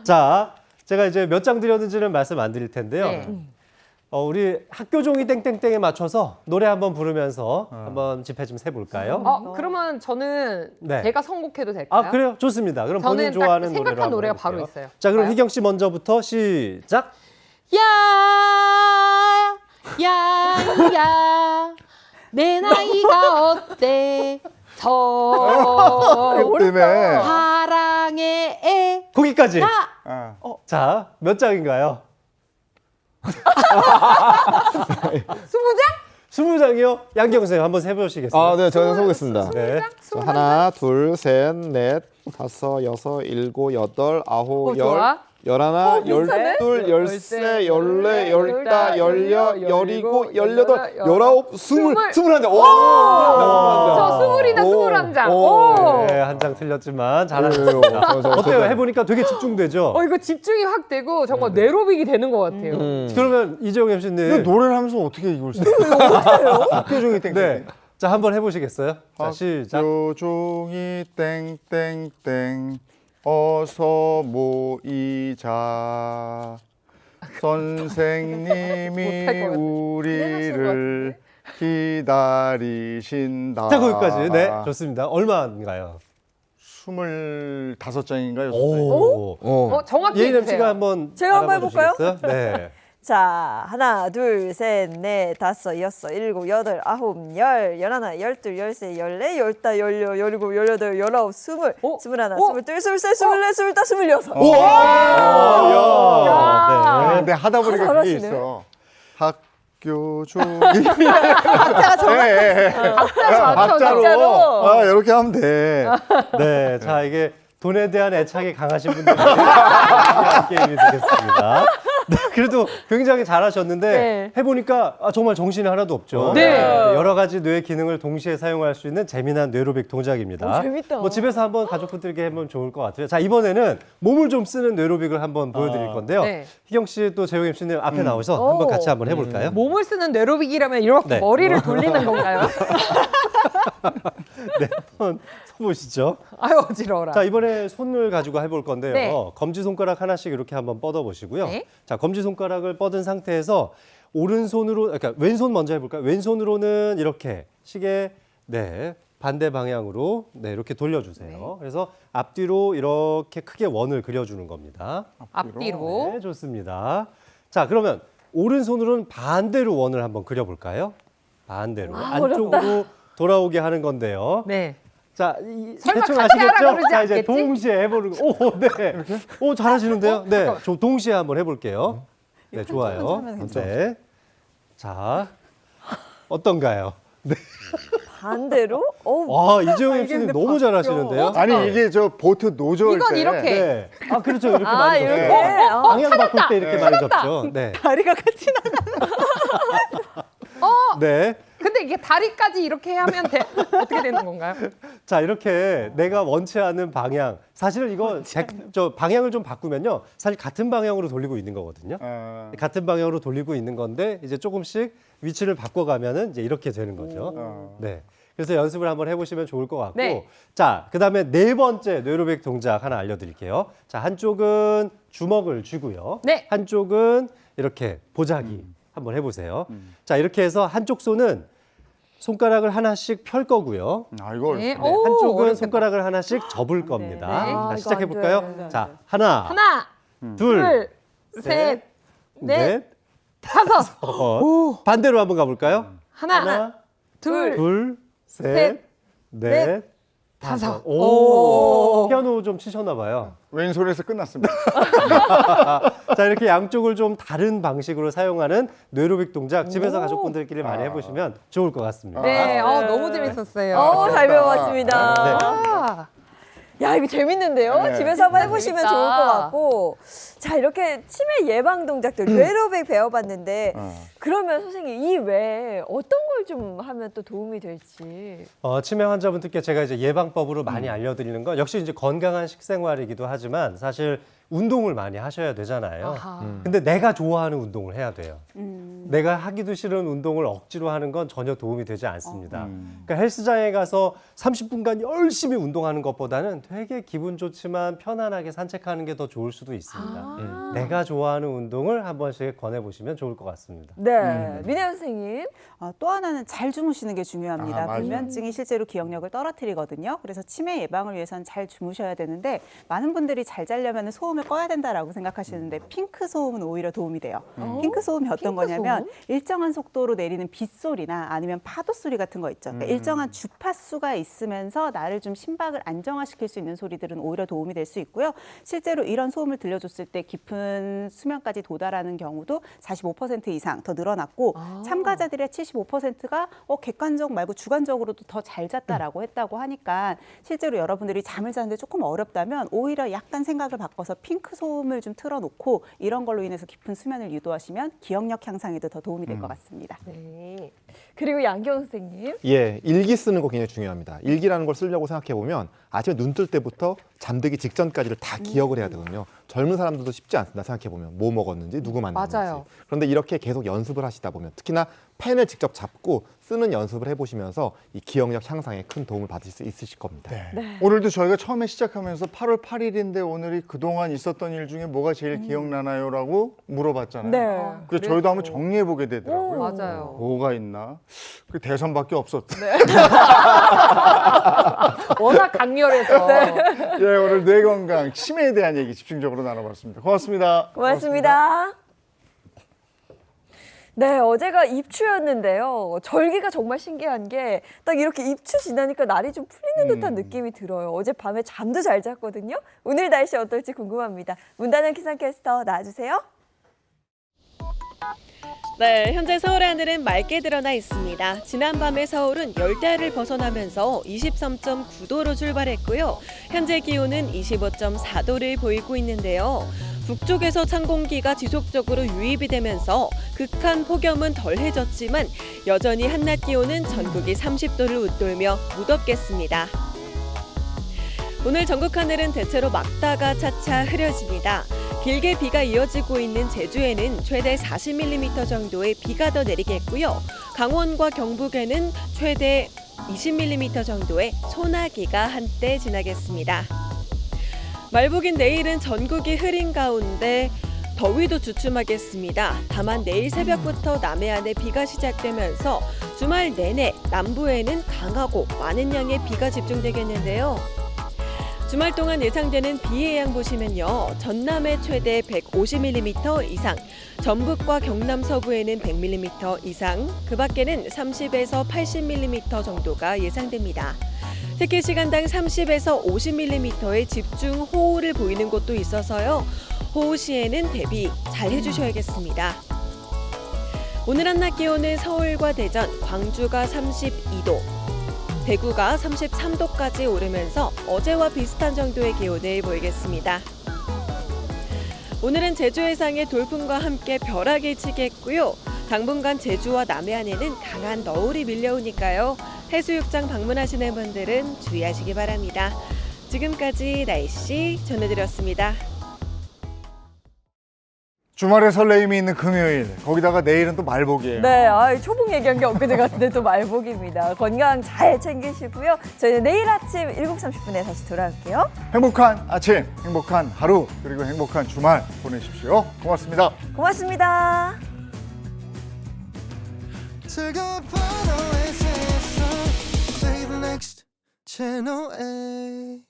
자, 제가 이제 몇 장 드렸는지는 말씀 안 드릴 텐데요. 네. 우리 학교 종이 땡땡땡에 맞춰서 노래 한번 부르면서 한번 지폐 좀 세볼까요? 그러면 저는 네. 제가 선곡해도 될까요? 아, 그래요? 좋습니다. 그럼 저는 본인 딱 좋아하는 생각한 노래로 한번 노래가 해볼게요. 바로 있어요. 자, 그럼 볼까요? 희경 씨 먼저부터 시작. 야, 내 나이가 어때? 저 때문에 사랑의 애. 거기까지. 아. 자, 몇 장인가요? 20장이요? 양경 선생님 한번 세보시겠어요? 아, 네, 제가 해보겠습니다. 네. 자, 하나, 둘, 셋, 넷, 다섯, 여섯, 일곱, 여덟, 아홉, 열, 좋아. 열하나, 열둘, 열세, 열네, 열다, 열여, 열이고, 열여덟, 열아홉, 스물한 장. 저 스물이나 스물한 장. 네, 한 장 틀렸지만 잘하셨습니다. 어때요? 해보니까 되게 집중되죠? 이거 집중이 확 되고 정말 뇌로빅이 되는 것 같아요. 그러면 이재용 근데 MC님. 노래를 하면서 어떻게 이걸 써요? 학교 종이 땡땡. 네. 자, 한번 해보시겠어요? 자, 시작. 학교 종이 땡땡땡 어서 모이자. 선생님이 우리를 기다리신다. 자, 거기까지. 네, 좋습니다. 얼마인가요? 25장인가요? 오. 정확히 예인 해주세요. MC가 한번 제가 한번 알아봐 주시겠어요? 네. 자, 하나, 둘, 셋, 넷, 다섯, 여섯, 일곱, 여덟, 아홉, 열, 열하나, 열둘, 열세, 열네, 열다, 열여, 열일곱, 열여덟, 열아홉, 스물, 스물하나, 스물둘, 스물셋, 스물넷, 스물다, 스물여섯. 야. 근데 하다 보니까 그게 잘하시네. 있어. 학교 종이 박자로 이렇게 하면 돼. 네, 자, 이게 돈에 대한 애착이 강하신 분들이 함께 게임이 되겠습니다. 그래도 굉장히 잘하셨는데 네. 해보니까 정말 정신이 하나도 없죠. 네. 여러 가지 뇌 기능을 동시에 사용할 수 있는 재미난 뇌로빅 동작입니다. 재밌다. 뭐 집에서 한번 가족분들께 해보면 좋을 것 같아요. 자, 이번에는 몸을 좀 쓰는 뇌로빅을 한번 보여드릴 건데요. 네. 희경 씨 또 재용 MC님 앞에 나오셔서 한번 같이 한번 해볼까요? 몸을 쓰는 뇌로빅이라면 이렇게 네. 머리를 돌리는 건가요? 네, 한번 써보시죠. 아유 어지러워라. 자, 이번에 손을 가지고 해볼 건데요. 네. 검지손가락 하나씩 이렇게 한번 뻗어보시고요. 네. 자, 검지손가락을 뻗은 상태에서 오른손으로, 그러니까 왼손 먼저 해볼까요? 왼손으로는 이렇게 시계, 네, 반대 방향으로 네, 이렇게 돌려주세요. 그래서 앞뒤로 이렇게 크게 원을 그려주는 겁니다. 앞뒤로. 네, 좋습니다. 자, 그러면 오른손으로는 반대로 원을 한번 그려볼까요? 반대로. 안쪽으로 돌아오게 하는 건데요. 네. 자, 설마 대충 같이 하라고 아시겠죠? 그러지 자, 이제 않겠지? 동시에 해보는 거. 오, 네. 오, 잘하시는데요? 네. 잠깐만. 저 동시에 한번 해볼게요. 네, 좋아요. 네. 자, 어떤가요? 네. 반대로? 와, 이재용 MC님 너무 잘하시는데요? 아니 이게 저 보트 노저일 이건 때 이렇게. 네. 아, 그렇죠. 이렇게 아, 많이 이렇게? 접죠. 방향 바꿀 때 이렇게 네. 많이 접죠. 네. 다리가 같이 나. 네. 근데 이게 다리까지 이렇게 하면 어떻게 되는 건가요? 자, 이렇게 내가 원치 않는 방향. 사실은 이거 저 방향을 좀 바꾸면요. 사실 같은 방향으로 돌리고 있는 거거든요. 같은 방향으로 돌리고 있는 건데 이제 조금씩 위치를 바꿔가면은 이제 이렇게 되는 거죠. 네. 그래서 연습을 한번 해보시면 좋을 것 같고. 네. 자, 그다음에 네 번째 뇌로빅 동작 하나 알려드릴게요. 자, 한쪽은 주먹을 쥐고요. 네. 한쪽은 이렇게 보자기 한번 해보세요. 자, 이렇게 해서 한쪽 손은 손가락을 하나씩 펼 거고요. 아 이거 네. 어렵다. 오, 한쪽은 어렵겠다. 손가락을 하나씩 접을 겁니다. 네. 자, 아, 시작해 이거 안 볼까요? 돼. 자, 하나, 하나, 둘, 셋, 넷, 넷, 다섯. 반대로 한번 가볼까요? 하나, 둘, 둘, 셋, 셋, 넷, 다섯. 오, 피아노 좀 치셨나 봐요. 왼손에서 끝났습니다. 자, 이렇게 양쪽을 좀 다른 방식으로 사용하는 뇌로빅 동작 집에서 가족분들끼리 많이 해보시면 좋을 것 같습니다. 네, 너무 재밌었어요. 잘 배워봤습니다. 네. 아, 야, 이거 재밌는데요? 네. 집에서 한번 해보시면 재밌다. 좋을 것 같고. 자, 이렇게 치매 예방 동작들, 뇌로빅 배워봤는데, 그러면 선생님, 이 외에 어떤 걸 좀 하면 또 도움이 될지. 치매 환자분들께 제가 이제 예방법으로 많이 알려드리는 건 역시 이제 건강한 식생활이기도 하지만 사실 운동을 많이 하셔야 되잖아요. 아하. 근데 내가 좋아하는 운동을 해야 돼요. 내가 하기도 싫은 운동을 억지로 하는 건 전혀 도움이 되지 않습니다. 그러니까 헬스장에 가서 30분간 열심히 운동하는 것보다는 되게 기분 좋지만 편안하게 산책하는 게 더 좋을 수도 있습니다. 내가 좋아하는 운동을 한 번씩 권해보시면 좋을 것 같습니다. 네. 민혜 선생님. 또 하나는 잘 주무시는 게 중요합니다. 맞아요. 불면증이 실제로 기억력을 떨어뜨리거든요. 그래서 치매 예방을 위해서는 잘 주무셔야 되는데 많은 분들이 잘 자려면 소음을 꺼야 된다라고 생각하시는데 핑크 소음은 오히려 도움이 돼요. 핑크 소음이 어떤 거냐면 일정한 속도로 내리는 빗소리나 아니면 파도 소리 같은 거 있죠. 그러니까 일정한 주파수가 있으면서 나를 좀 심박을 안정화시킬 수 있는 소리들은 오히려 도움이 될 수 있고요. 실제로 이런 소음을 들려줬을 때 깊은 수면까지 도달하는 경우도 45% 이상 더 늘어났고 참가자들의 75%가 객관적 말고 주관적으로도 더 잘 잤다라고 했다고 하니까 실제로 여러분들이 잠을 자는데 조금 어렵다면 오히려 약간 생각을 바꿔서 핑크 소음을 좀 틀어놓고 이런 걸로 인해서 깊은 수면을 유도하시면 기억력 향상에도 더 도움이 될 것 같습니다. 네. 그리고 양경 선생님. 예, 일기 쓰는 거 굉장히 중요합니다. 일기라는 걸 쓰려고 생각해 보면 아침에 눈 뜰 때부터 잠들기 직전까지를 다 기억을 해야 되거든요. 젊은 사람들도 쉽지 않습니다. 생각해 보면 뭐 먹었는지 누구 만났는지. 맞아요. 그런데 이렇게 계속 연습을 하시다 보면 특히나 펜을 직접 잡고 쓰는 연습을 해보시면서 이 기억력 향상에 큰 도움을 받을 수 있으실 겁니다. 오늘도 저희가 처음에 시작하면서 8월 8일인데 오늘이 그동안 있었던 일 중에 뭐가 제일 기억나나요? 라고 물어봤잖아요. 네. 그래서 저희도 한번 정리해 보게 되더라고요. 맞아요. 뭐가 있나? 그 대선밖에 없었다. 워낙 강렬해서. 예, 오늘 뇌 건강, 치매에 대한 얘기 집중적으로 나눠봤습니다. 고맙습니다. 고맙습니다. 네, 어제가 입추였는데요. 절기가 정말 신기한 게 딱 이렇게 입추 지나니까 날이 좀 풀리는 듯한 느낌이 들어요. 어제 밤에 잠도 잘 잤거든요. 오늘 날씨 어떨지 궁금합니다. 문다현 기상캐스터 나와주세요. 네, 현재 서울의 하늘은 맑게 드러나 있습니다. 지난밤에 서울은 열대야를 벗어나면서 23.9도로 출발했고요. 현재 기온은 25.4도를 보이고 있는데요. 북쪽에서 찬 공기가 지속적으로 유입이 되면서 극한 폭염은 덜해졌지만 여전히 한낮 기온은 전국이 30도를 웃돌며 무덥겠습니다. 오늘 전국 하늘은 대체로 맑다가 차차 흐려집니다. 길게 비가 이어지고 있는 제주에는 최대 40mm 정도의 비가 더 내리겠고요. 강원과 경북에는 최대 20mm 정도의 소나기가 한때 지나겠습니다. 말복인 내일은 전국이 흐린 가운데 더위도 주춤하겠습니다. 다만 내일 새벽부터 남해안에 비가 시작되면서 주말 내내 남부에는 강하고 많은 양의 비가 집중되겠는데요. 주말 동안 예상되는 비의 양 보시면요. 전남에 최대 150mm 이상, 전북과 경남 서부에는 100mm 이상, 그 밖에는 30에서 80mm 정도가 예상됩니다. 특히 시간당 30에서 50mm의 집중 호우를 보이는 곳도 있어서요. 호우 시에는 대비 잘 해주셔야겠습니다. 오늘 한낮 기온은 서울과 대전, 광주가 32도, 대구가 33도까지 오르면서 어제와 비슷한 정도의 기온을 보이겠습니다. 오늘은 제주 해상에 돌풍과 함께 벼락이 치겠고요. 당분간 제주와 남해안에는 강한 너울이 밀려오니까요. 해수욕장 방문하시는 분들은 주의하시기 바랍니다. 지금까지 날씨 전해드렸습니다. 주말에 설레임이 있는 금요일, 거기다가 내일은 또 말복이에요. 네, 초복 얘기한 게 엊그제 같은데 또 말복입니다. 건강 잘 챙기시고요. 저희는 내일 아침 7시 30분에 다시 돌아올게요. 행복한 아침, 행복한 하루, 그리고 행복한 주말 보내십시오. 고맙습니다. 고맙습니다. 즐거운 OS에서 play the next channel A.